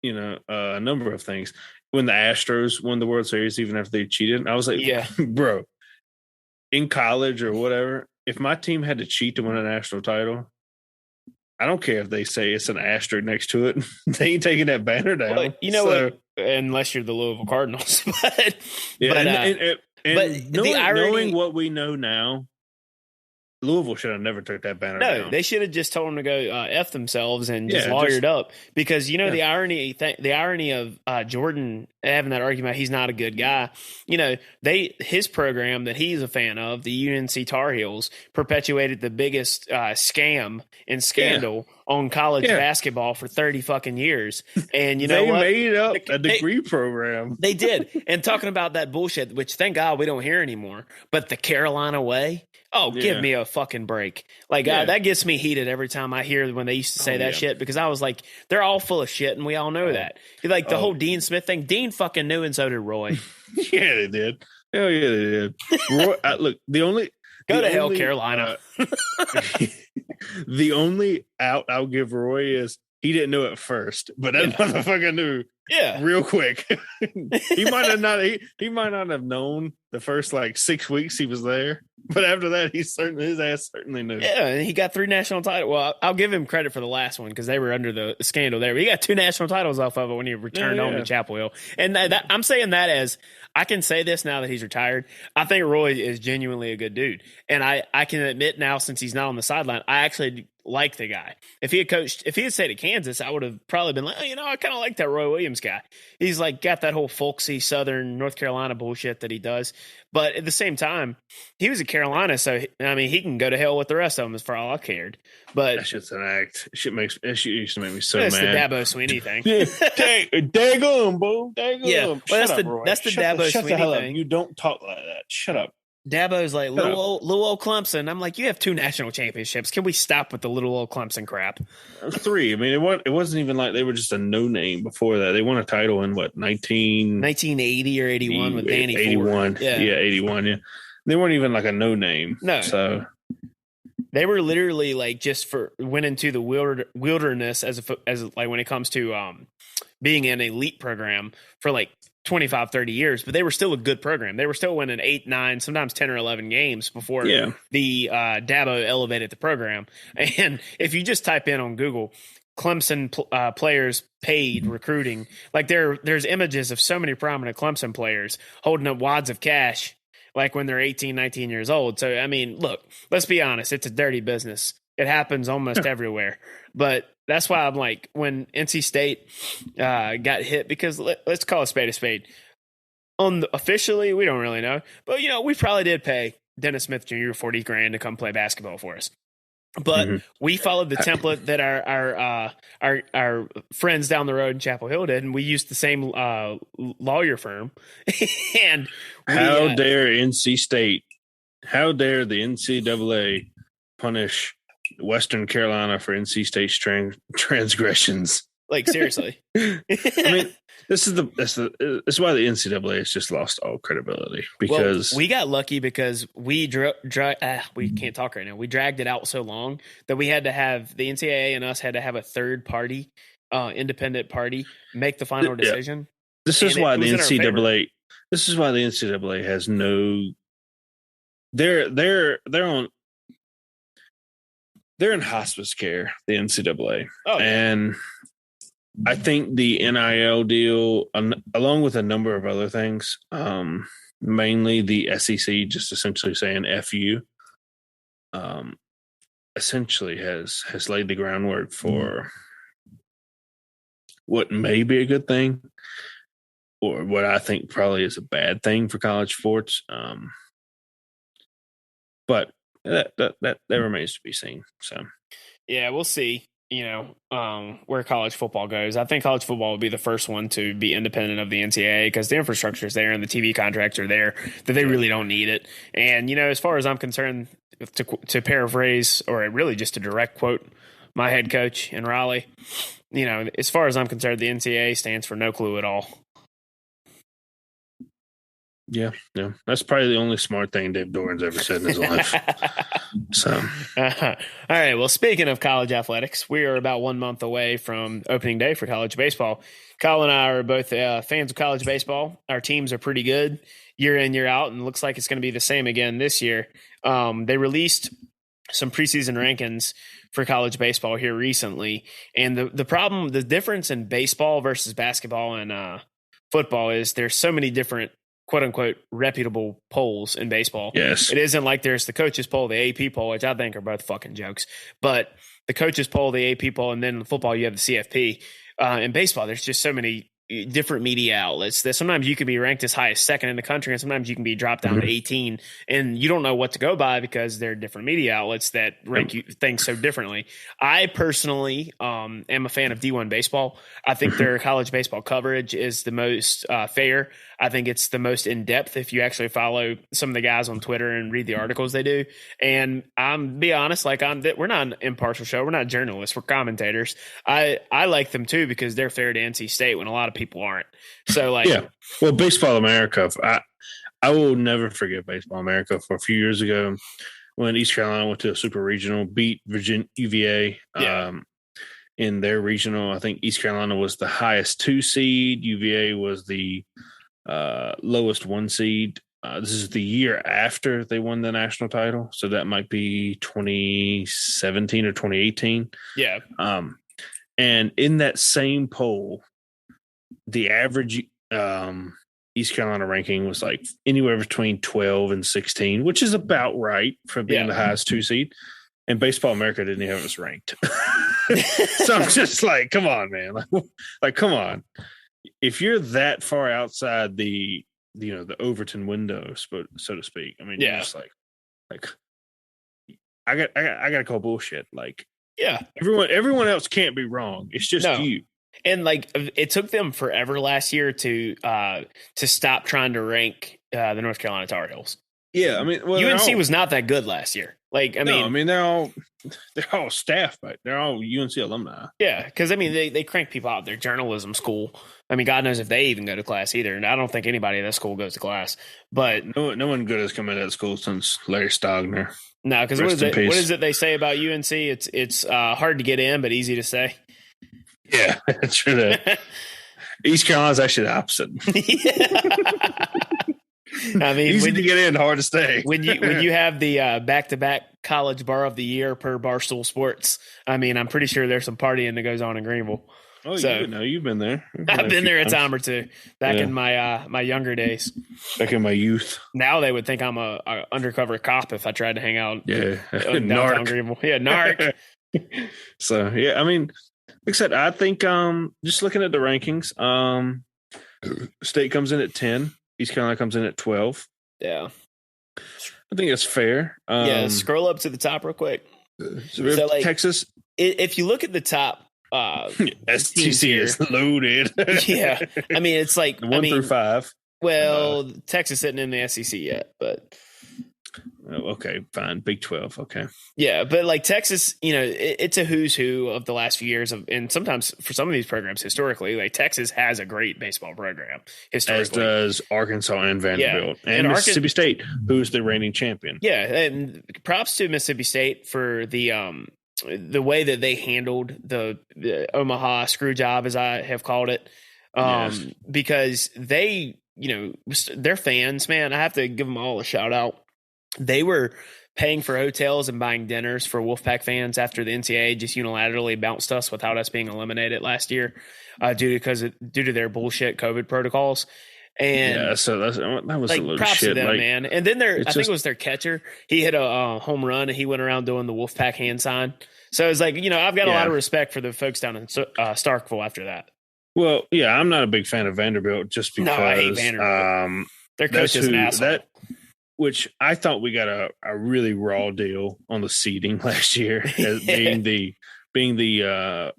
a number of things. When the Astros won the World Series, even after they cheated, I was like, bro, in college or whatever, if my team had to cheat to win a national title, I don't care if they say it's an asterisk next to it. They ain't taking that banner down. Well, you know what? Unless you're the Louisville Cardinals, but knowing what we know now, Louisville should have never took that banner down. No, they should have just told them to go F themselves and just lawyered up. Because, the irony of Jordan having that argument, he's not a good guy. His program that he's a fan of, the UNC Tar Heels, perpetuated the biggest scam and scandal on college basketball for 30 fucking years. And they made up a degree program. They did. And talking about that bullshit, which thank God we don't hear anymore, but the Carolina way. Oh, give me a fucking break. That gets me heated every time I hear when they used to say that shit, because I was like, they're all full of shit and we all know that. The whole Dean Smith thing, Dean fucking knew and so did Roy. Yeah, they did. Hell yeah, they did. Roy, look, Go to hell, Carolina. The only out I'll give Roy is he didn't know it first, but that motherfucker knew. Yeah, real quick. He might not have known the first 6 weeks he was there, but after that, his ass certainly knew. Yeah, and he got 3 national titles. Well, I'll give him credit for the last one because they were under the scandal there. But he got 2 national titles off of it when he returned home to Chapel Hill. And I'm saying that as I can say this now that he's retired. I think Roy is genuinely a good dude, and I can admit now, since he's not on the sideline, I actually like the guy. If he had stayed at Kansas, I would have probably been like, I kind of like that Roy Williams guy. He's got that whole folksy Southern North Carolina bullshit that he does. But at the same time, he was at Carolina, so he can go to hell with the rest of them as far as I cared. But that shit's an act. Shit used to make me so mad. That's the Dabo Swinney thing. Daggum, bro. Daggum. Yeah, well, that's the Dabo Swinney thing. You don't talk like that. Shut up. Dabo's like, little old Clemson. I'm like, you have 2 national championships. Can we stop with the little old Clemson crap? 3. It wasn't even like they were just a no name before that. They won a title in 1980 or 81 with Danny 81. Ford. Yeah, 81. Yeah, they weren't even like a no name. No, so they were literally went into the wilderness as when it comes to being an elite program for 25, 30 years, but they were still a good program. They were still winning 8, 9, sometimes 10 or 11 games before the Dabo elevated the program. And if you just type in on Google, Clemson players paid recruiting, there's images of so many prominent Clemson players holding up wads of cash when they're 18, 19 years old. So, look, let's be honest. It's a dirty business. It happens almost everywhere. But that's why I'm like, when NC State got hit, because let's call a spade. Officially, we don't really know. But, we probably did pay Dennis Smith Jr. $40,000 to come play basketball for us. But we followed the template that our friends down the road in Chapel Hill did, and we used the same lawyer firm. And how dare NC State? How dare the NCAA punish Western Carolina for NC State's transgressions? Seriously. This is why the NCAA has just lost all credibility, because we got lucky because we can't talk right now. We dragged it out so long that we had to have the NCAA and us had to have a third party, independent party, make the final decision. This is why the NCAA. This is why the NCAA has no. They're in hospice care, the NCAA, and I think the NIL deal, along with a number of other things, mainly the SEC just essentially saying "F you," essentially has laid the groundwork for what may be a good thing, or what I think probably is a bad thing for college sports. But that remains to be seen. So, yeah, we'll see. Where college football goes. I think college football will be the first one to be independent of the NCAA because the infrastructure is there and the TV contracts are there, that they really don't need it. And, as far as I'm concerned, to paraphrase, or really just to direct quote my head coach in Raleigh, as far as I'm concerned, the NCAA stands for no clue at all. Yeah. That's probably the only smart thing Dave Doran's ever said in his life. So, all right. Well, speaking of college athletics, we are about 1 month away from opening day for college baseball. Kyle and I are both fans of college baseball. Our teams are pretty good year in, year out, and looks like it's going to be the same again this year. They released some preseason rankings for college baseball here recently, and the difference in baseball versus basketball and football is there's so many different quote unquote reputable polls in baseball. Yes, it isn't like there's the coaches poll, the AP poll, which I think are both fucking jokes, but the coaches poll, the AP poll, and then in football you have the CFP. In baseball, there's just so many different media outlets that sometimes you could be ranked as high as second in the country, and sometimes you can be dropped down to 18, and you don't know what to go by because there are different media outlets that rank you things so differently. I personally am a fan of D1 baseball. I think their college baseball coverage is the most fair. I think it's the most in depth if you actually follow some of the guys on Twitter and read the articles they do. And I'm be honest, we're not an impartial show. We're not journalists. We're commentators. I like them too because they're fair to NC State when a lot of people aren't. So well, Baseball America. I will never forget Baseball America for a few years ago when East Carolina went to a super regional, beat UVA. In their regional. I think East Carolina was the highest 2 seed. UVA was the lowest 1 seed. This is the year after they won the national title, so that might be 2017 or 2018. Yeah. And in that same poll, the average East Carolina ranking was like anywhere between 12 and 16, which is about right for being the highest 2 seed. And Baseball America didn't even have us ranked. So I'm just like, come on, man. Like, come on. If you're that far outside the Overton window, so to speak, I mean, you're just like I got to call bullshit. Like, everyone else can't be wrong. It's just you. And like, it took them forever last year to stop trying to rank the North Carolina Tar Heels. Yeah, I mean, UNC was not that good last year. Like, I mean, they're all staff, but they're all UNC alumni. Yeah, because I mean, they crank people out. Their journalism school. I mean, God knows if they even go to class either. And I don't think anybody at that school goes to class. But no one good has come into that school since Larry Stogner. No, because what is it they say about UNC? It's hard to get in, but easy to say. Yeah, that's true. East Carolina's actually the opposite. I mean, easy to get in, hard to stay. when you have the back-to-back college bar of the year per Barstool Sports, I mean, I'm pretty sure there's some partying that goes on in Greenville. Oh, so, you've been there. I've been there a time or two back in my younger days. Back in my youth. Now they would think I'm a undercover cop if I tried to hang out. Yeah, downtown Greenville. Yeah, narc. So I mean, like I said, I think just looking at the rankings, State comes in at 10. East Carolina comes in at 12. Yeah. I think it's fair. Scroll up to the top real quick. So like, Texas. If you look at the top, STC is loaded. Yeah. I mean, it's like 1 through 5. Well, Texas isn't in the SEC yet, but. Okay, fine. Big 12. Okay. Yeah, but like Texas, it's a who's who of the last few years and sometimes for some of these programs historically, like Texas has a great baseball program historically. As does Arkansas and Vanderbilt and Mississippi State, who's the reigning champion. Yeah, and props to Mississippi State for the way that they handled the Omaha screw job, as I have called it, because they, their fans, man, I have to give them all a shout out. They were paying for hotels and buying dinners for Wolfpack fans after the NCAA just unilaterally bounced us without us being eliminated last year due to their bullshit COVID protocols. And so that was like, a little props shit, to them, man. And then I think it was their catcher. He hit a home run and he went around doing the Wolfpack hand sign. So it's like, I've got a lot of respect for the folks down in Starkville after that. Well, yeah, I'm not a big fan of Vanderbilt just because I hate Vanderbilt. Their coach is an asshole. Which I thought we got a really raw deal on the seeding last year, as being the I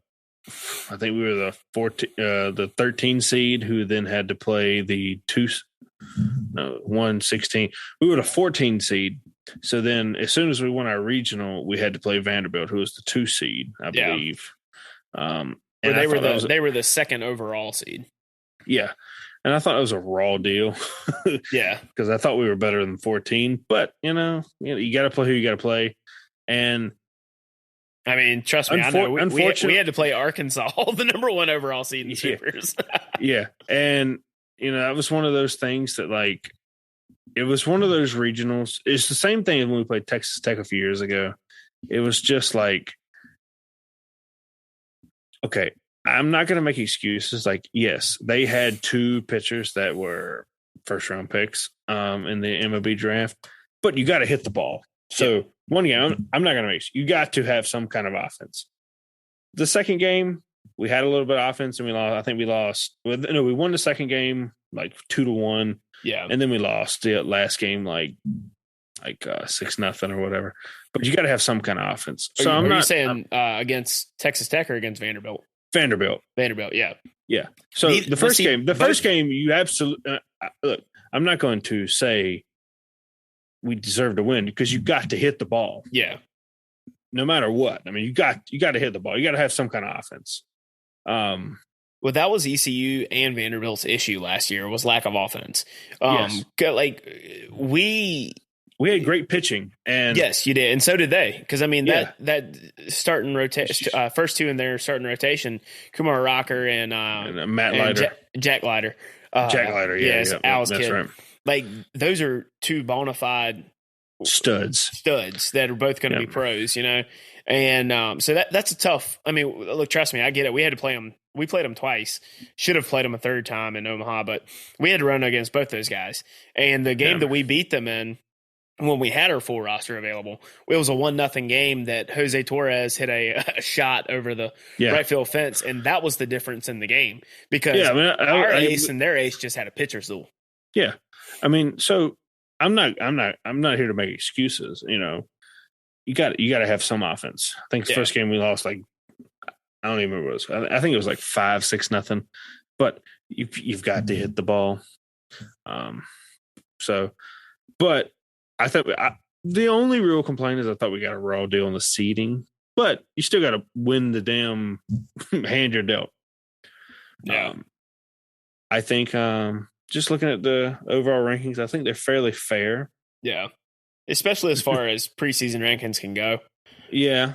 think we were the 13 seed who then had to play the 1-16. We were the 14 seed. So then as soon as we won our regional, we had to play Vanderbilt, who was the 2 seed, I believe. And they were the second overall seed. Yeah. And I thought it was a raw deal. Yeah. Because I thought we were better than 14. But, you got to play who you got to play. And I mean, trust me, I know. We had to play Arkansas, the number 1 overall seed in the Supers. Yeah. And, that was one of those things that, it was one of those regionals. It's the same thing when we played Texas Tech a few years ago. it was just like, okay, I'm not going to make excuses. Like, yes, they had 2 pitchers that were first round picks in the MLB draft, but you got to hit the ball. So one game, I'm not going to make. You got to have some kind of offense. The second game, we had a little bit of offense, and we lost. I think we lost. No, we won the second game like 2-1. Yeah, and then we lost the last game like 6-0 or whatever. But you got to have some kind of offense. So are you saying against Texas Tech or against Vanderbilt? Vanderbilt, yeah. So the first game, you absolutely look. I'm not going to say we deserve to win because you got to hit the ball. Yeah. No matter what. I mean, you got to hit the ball. You got to have some kind of offense. Well, that was ECU and Vanderbilt's issue last year was lack of offense. Yes. Like we had great pitching, and yes, you did, and so did they. Because I mean that starting rotation, first 2 in their starting rotation, Kumar Rocker and Matt Leiter, Jack Leiter, Jack Leiter, yes, Al's that's kid. right. Like those are 2 bona fide studs that are both going to be pros, you know. And so that's a tough. I mean, look, trust me, I get it. We had to play them. We played them twice. Should have played them a third time in Omaha, but we had to run against both those guys. And the game that we beat them in, when we had our full roster available, it was a 1-0 game that Jose Torres hit a shot over the right field fence, and that was the difference in the game because our ace and their ace just had a pitcher's duel. Yeah, I mean, so I'm not here to make excuses. You know, you got to have some offense. I think the first game we lost like I don't even remember what it was. I think it was like 5-6-0. But you've got to hit the ball. But I thought the only real complaint is I thought we got a raw deal on the seeding. But you still got to win the damn hand you're dealt. Yeah, I think just looking at the overall rankings, I think they're fairly fair. Yeah, especially as far as preseason rankings can go. Yeah.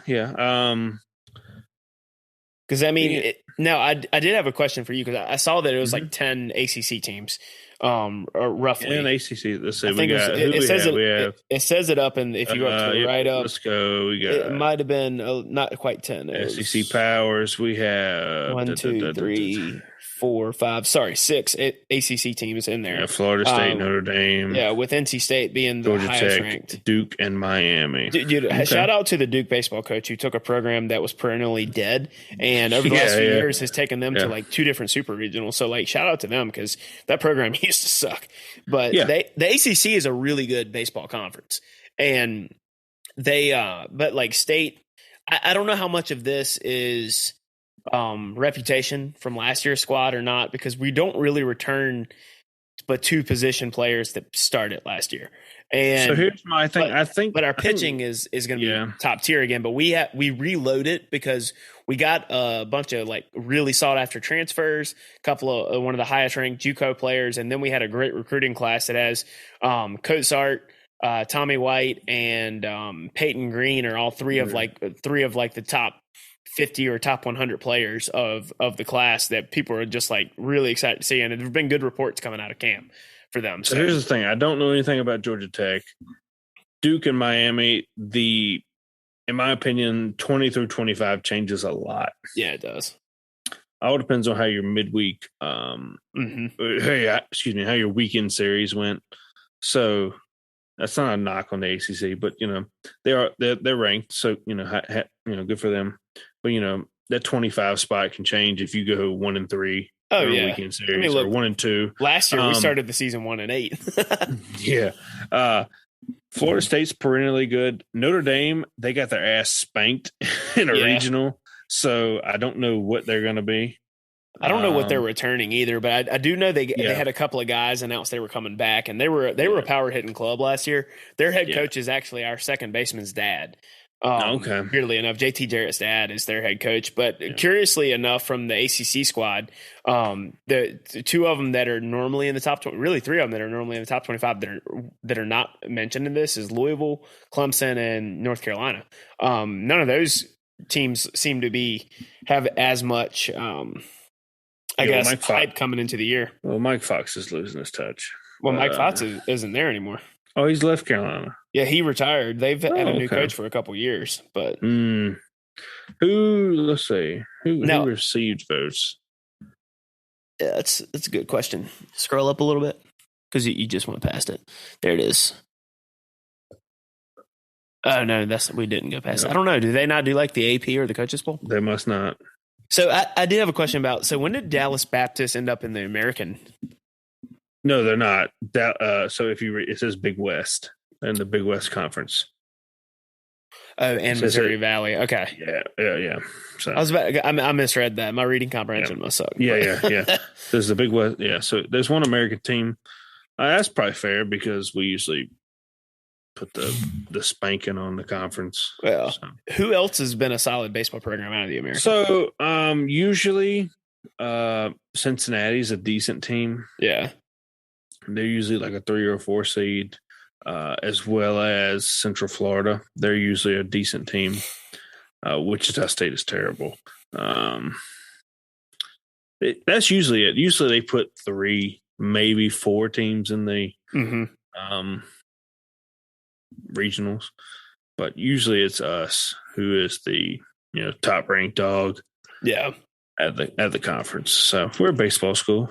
Because I mean, I did have a question for you because I saw that it was like 10 ACC teams, or roughly. And ACC. Let's say it says it up, and if you go up to the right up, let's go. We got it might have been not quite 10. SEC powers. We have 1, 2, 3, 4, 5. Sorry, 6 ACC teams in there. Yeah, Florida State, Notre Dame. Yeah, with NC State being the Georgia highest Tech, ranked. Duke, and Miami. Dude, shout out to the Duke baseball coach who took a program that was perennially dead, and over the last few years has taken them to like 2 different super regionals. So like, shout out to them because that program used to suck. But the ACC is a really good baseball conference, and they but like State, I don't know how much of this is reputation from last year's squad or not, because we don't really return but 2 position players that started last year. And so here's my thing. But our pitching is going to be top tier again. But we reload it because we got a bunch of like really sought after transfers, a couple of one of the highest ranked JUCO players, and then we had a great recruiting class that has Cozart, Tommy White, and Peyton Green are all 3 of the top 50 or top 100 players of the class that people are just like really excited to see. And there've been good reports coming out of camp for them. So here's the thing. I don't know anything about Georgia Tech. Duke and Miami, in my opinion, 20 through 25 changes a lot. Yeah, it does. All depends on how your midweek, how your weekend series went. So that's not a knock on the ACC, but they're ranked. So good for them. But that 25 spot can change if you go 1-3. Oh yeah, weekend series or 1-2. Last year we started the season 1-8. Yeah, Florida State's perennially good. Notre Dame, they got their ass spanked in a regional, so I don't know what they're going to be. I don't know what they're returning either, but I do know they had a couple of guys announce they were coming back, and they were a power hitting club last year. Their head coach is actually our second baseman's dad. Weirdly enough, JT Jarrett's dad is their head coach. But curiously enough, from the ACC squad, the 2 of them that are normally in the top 20, really 3 of them that are normally in the top 25 that are not mentioned in this is Louisville, Clemson, and North Carolina. None of those teams seem to have as much, hype coming into the year. Well, Mike Fox is losing his touch. Well, Mike Fox isn't there anymore. Oh, he's left Carolina. Yeah, he retired. They've had a new coach for a couple years, but let's see. Who received votes? Yeah, that's a good question. Scroll up a little bit because you just went past it. There it is. Oh no, we didn't go past it. I don't know. Do they not do like the AP or the coaches poll? They must not. So I did have a question about. So when did Dallas Baptist end up in the American? No, they're not. So if you read, it says Big West in the Big West Conference. Oh, and Missouri Valley. Okay. Yeah. So I misread that. My reading comprehension must suck. Yeah. There's the Big West. Yeah. So there's one American team. That's probably fair because we usually put the spanking on the conference. Well, so. Who else has been a solid baseball program out of the American? So usually Cincinnati's a decent team. Yeah. They're usually like a 3 or 4 seed, as well as Central Florida. They're usually a decent team. Wichita State is terrible. That's usually it. Usually they put 3, maybe 4 teams in the regionals, but usually it's us who is the top ranked dog. Yeah, at the conference. So we're a baseball school,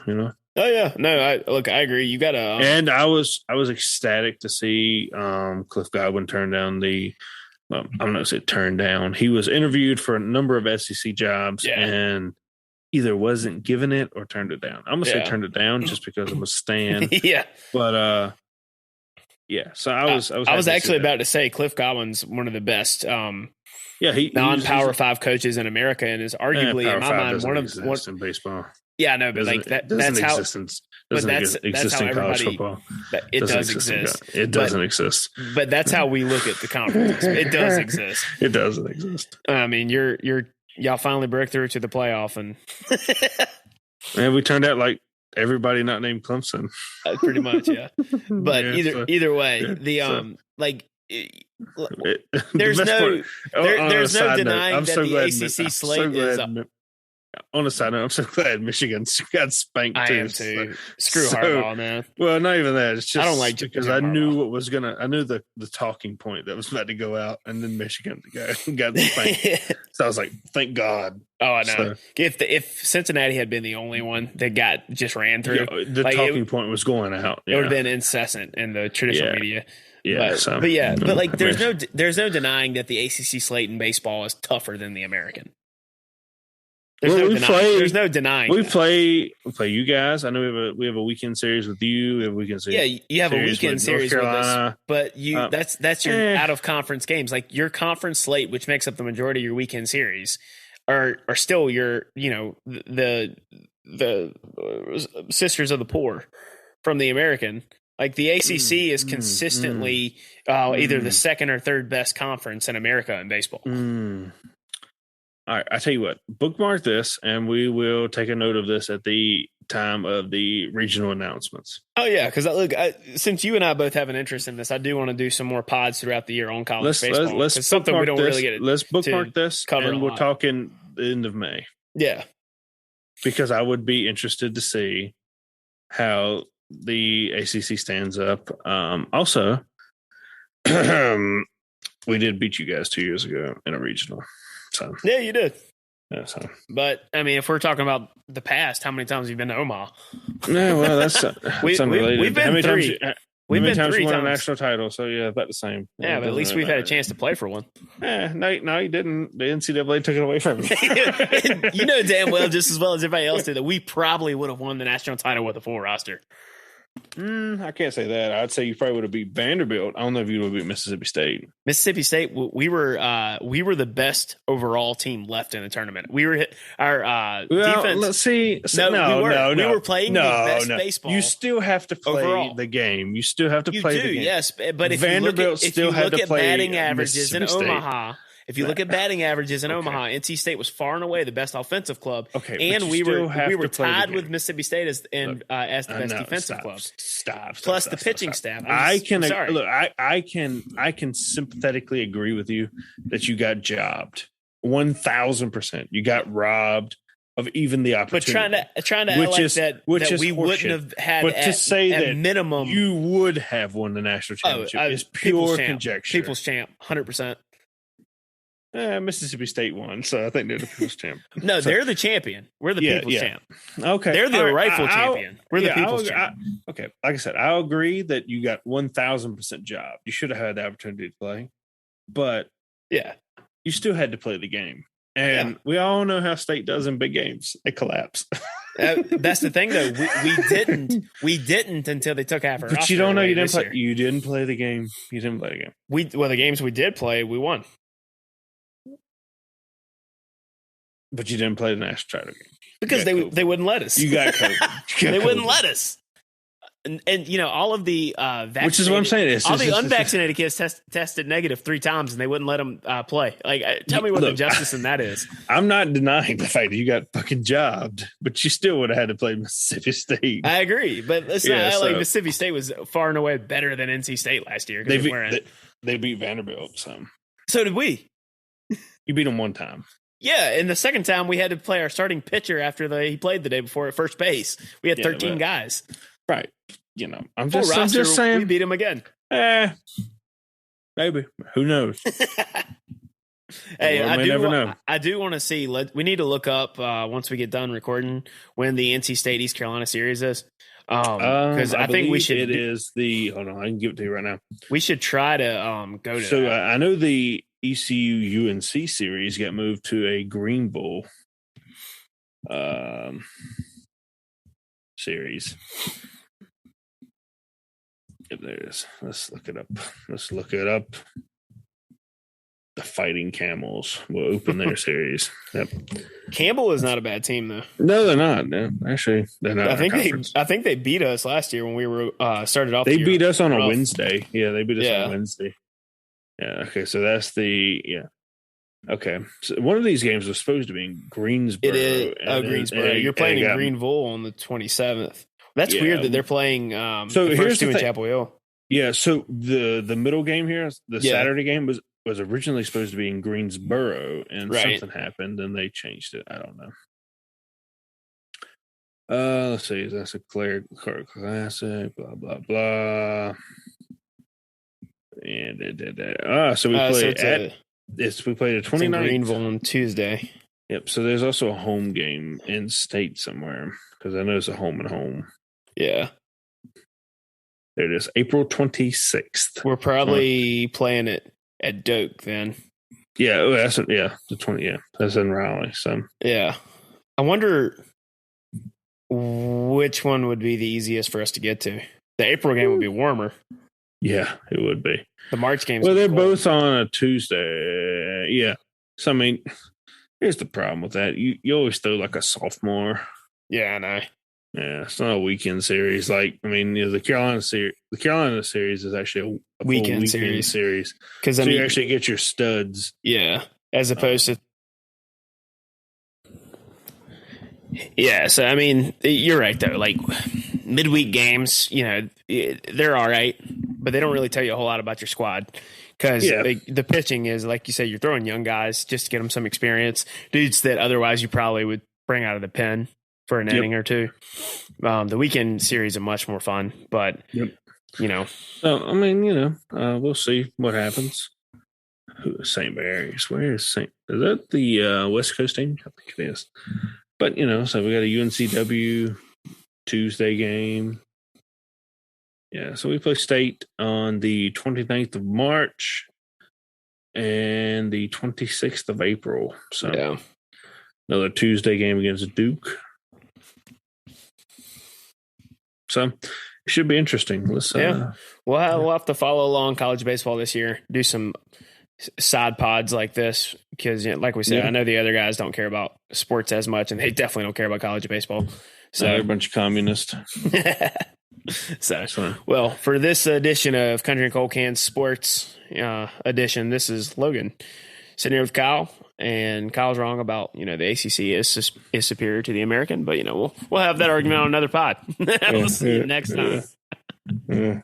Oh yeah, no. I agree. You got to. And I was ecstatic to see Cliff Godwin turn down the. Well, I'm not say turn down. He was interviewed for a number of SEC jobs and either wasn't given it or turned it down. I'm gonna say turned it down just because I'm a stan. Yeah, but yeah. So I was actually about to say Cliff Godwin's one of the best. He non-Power 5 coaches in America, and is arguably in my mind one of in baseball. Yeah, no, but like that's how. That's how everybody. It does exist. It doesn't exist. But that's how we look at the conference. It does exist. It doesn't exist. I mean, y'all finally broke through to the playoff, and we turned out like everybody not named Clemson. Pretty much, yeah. But either way, there's no denying that the ACC slate is. On a side note, I'm so glad Michigan got spanked too. I am too. Screw Harbaugh, man. Well, not even that. It's just I don't like because I knew what was I knew the talking point that was about to go out, and then Michigan got spanked. So I was like, thank God. Oh, I know. So, if Cincinnati had been the only one that got just ran through, the talking point was going out. It would have been incessant in the traditional media. Yeah, but there's no denying that the ACC slate in baseball is tougher than the American. There's no denying. We play you guys. I know we have a weekend series with you. We have a weekend series. Yeah, you have a weekend series with us, but that's your out of conference games. Like your conference slate, which makes up the majority of your weekend series, are still your the sisters of the poor from the American. Like the ACC is consistently either the second or third best conference in America in baseball. All right, I tell you what, bookmark this, and we will take a note of this at the time of the regional announcements. Oh yeah, because since you and I both have an interest in this, I do want to do some more pods throughout the year on college baseball. Let's something we don't really get. Let's bookmark this, and we'll talk in the end of May. Yeah, because I would be interested to see how the ACC stands up. Also, we did beat you guys 2 years ago in a regional. So. Yeah, you did. Yeah, so. But I mean, if we're talking about the past, how many times have you been to Omaha? Yeah, well, that's unrelated. We've been three. We've been 3 times. You won a national title, so yeah, about the same. Yeah, but at least we've had a chance to play for one. Yeah, no, you didn't. The NCAA took it away from you. You know damn well, just as well as everybody else did, that we probably would have won the national title with a full roster. I can't say that. I'd say you probably would have beat Vanderbilt. I don't know if you would have beat Mississippi State. Mississippi State, we were the best overall team left in the tournament. We were our defense. Let's see. No, we were playing the best baseball. You still have to play overall. The game. You still have to play the game. Yes, but if Vanderbilt you look at batting averages in Omaha. If you look at batting averages in Omaha, NC State was far and away the best offensive club. Okay, and we were tied with Mississippi State as the best defensive club. Stop. Plus the pitching staff. I can sympathetically agree with you that you got jobbed 1,000%. You got robbed. of even the opportunity. But trying to act like that we wouldn't have had. But to say that minimum you would have won the national championship is pure conjecture. People's champ, 100%. Mississippi State won, so I think they're the people's champ. No, they're the champion. We're the people's champ. Okay, they're the rightful champion. We're the people's champ. Okay, like I said, I'll agree that you got 1,000% job. You should have had the opportunity to play, but you still had to play the game. And we all know how State does in big games; they collapse. That's the thing, though. We didn't until they took half our. But you don't know. You didn't play. You didn't play the game. You didn't play the game. The games we did play, we won. But you didn't play the national title game because they wouldn't let us. You got COVID. They wouldn't let us. And all of the which is what I'm saying. All the unvaccinated kids tested negative 3 times, and they wouldn't let them play. Like, tell me what the justice in that is. I'm not denying the fact that you got fucking jobbed, but you still would have had to play Mississippi State. I agree, but it's not like Mississippi State was far and away better than NC State last year. They beat Vanderbilt. So did we. You beat them one time. Yeah, and the second time we had to play our starting pitcher after he played the day before at first base. We had 13 guys. Right. I'm just saying. We beat him again. Maybe. Who knows? Hey, I do want to see. We need to look up once we get done recording when the NC State East Carolina series is. Because I think we should. It is the. Hold on, I can give it to you right now. We should try to go to. So I know the ECU UNC series got moved to a Greenville series. Yep, there it is. Let's look it up. The Fighting Camels will open their series. Yep. Campbell is not a bad team, though. No, they're not. No, actually, they're not. I think they beat us last year when we were started off. They beat us on a Wednesday. Yeah, they beat us on a Wednesday. Yeah. Okay, so that's Okay, so one of these games was supposed to be in Greensboro. It is. Greensboro. You're playing in Greenville on the 27th. That's weird that they're playing. So the first two in Chapel Hill. Yeah. So the middle game here, the Saturday game was originally supposed to be in Greensboro, and something happened, and they changed it. I don't know. Let's see. That's a Claire Classic. Blah blah blah. And so we played we played a 29th. Greenville on Tuesday. Yep. So there's also a home game in state somewhere because I know it's a home and home. Yeah. There it is. April 26th. We're probably playing it at Doak then. Yeah. The 20. Yeah. That's in Raleigh. So yeah. I wonder which one would be the easiest for us to get to. The April game would be warmer. Yeah, it would be. The March games. Well, they're both on a Tuesday. Yeah. So I mean, here's the problem with that. You always throw like a sophomore. Yeah, I know. Yeah, it's not a weekend series. Like, I mean, the Carolina series is actually a weekend series. Because you actually get your studs. Yeah, as opposed to. Yeah, so I mean, you're right though. Like midweek games, they're all right, but they don't really tell you a whole lot about your squad. Because the pitching is, like you said, you're throwing young guys just to get them some experience, dudes that otherwise you probably would bring out of the pen for an inning or two. The weekend series are much more fun, but So I mean, we'll see what happens. St. Mary's, where is St.? Is that the West Coast team? I think it is. But so we got a UNCW Tuesday game. Yeah, so we play State on the 29th of March and the 26th of April. So another Tuesday game against Duke. So it should be interesting. Let's we'll have to follow along college baseball this year. Do some side pods like this because, like we said, I know the other guys don't care about sports as much, and they definitely don't care about college baseball. So they're a bunch of communists. So, well, for this edition of Country and Cold Can Sports edition, this is Logan sitting here with Kyle, and Kyle's wrong about the ACC is superior to the American, but we'll have that argument on another pod. We'll see you next time. 1,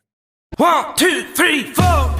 2, 3, 4.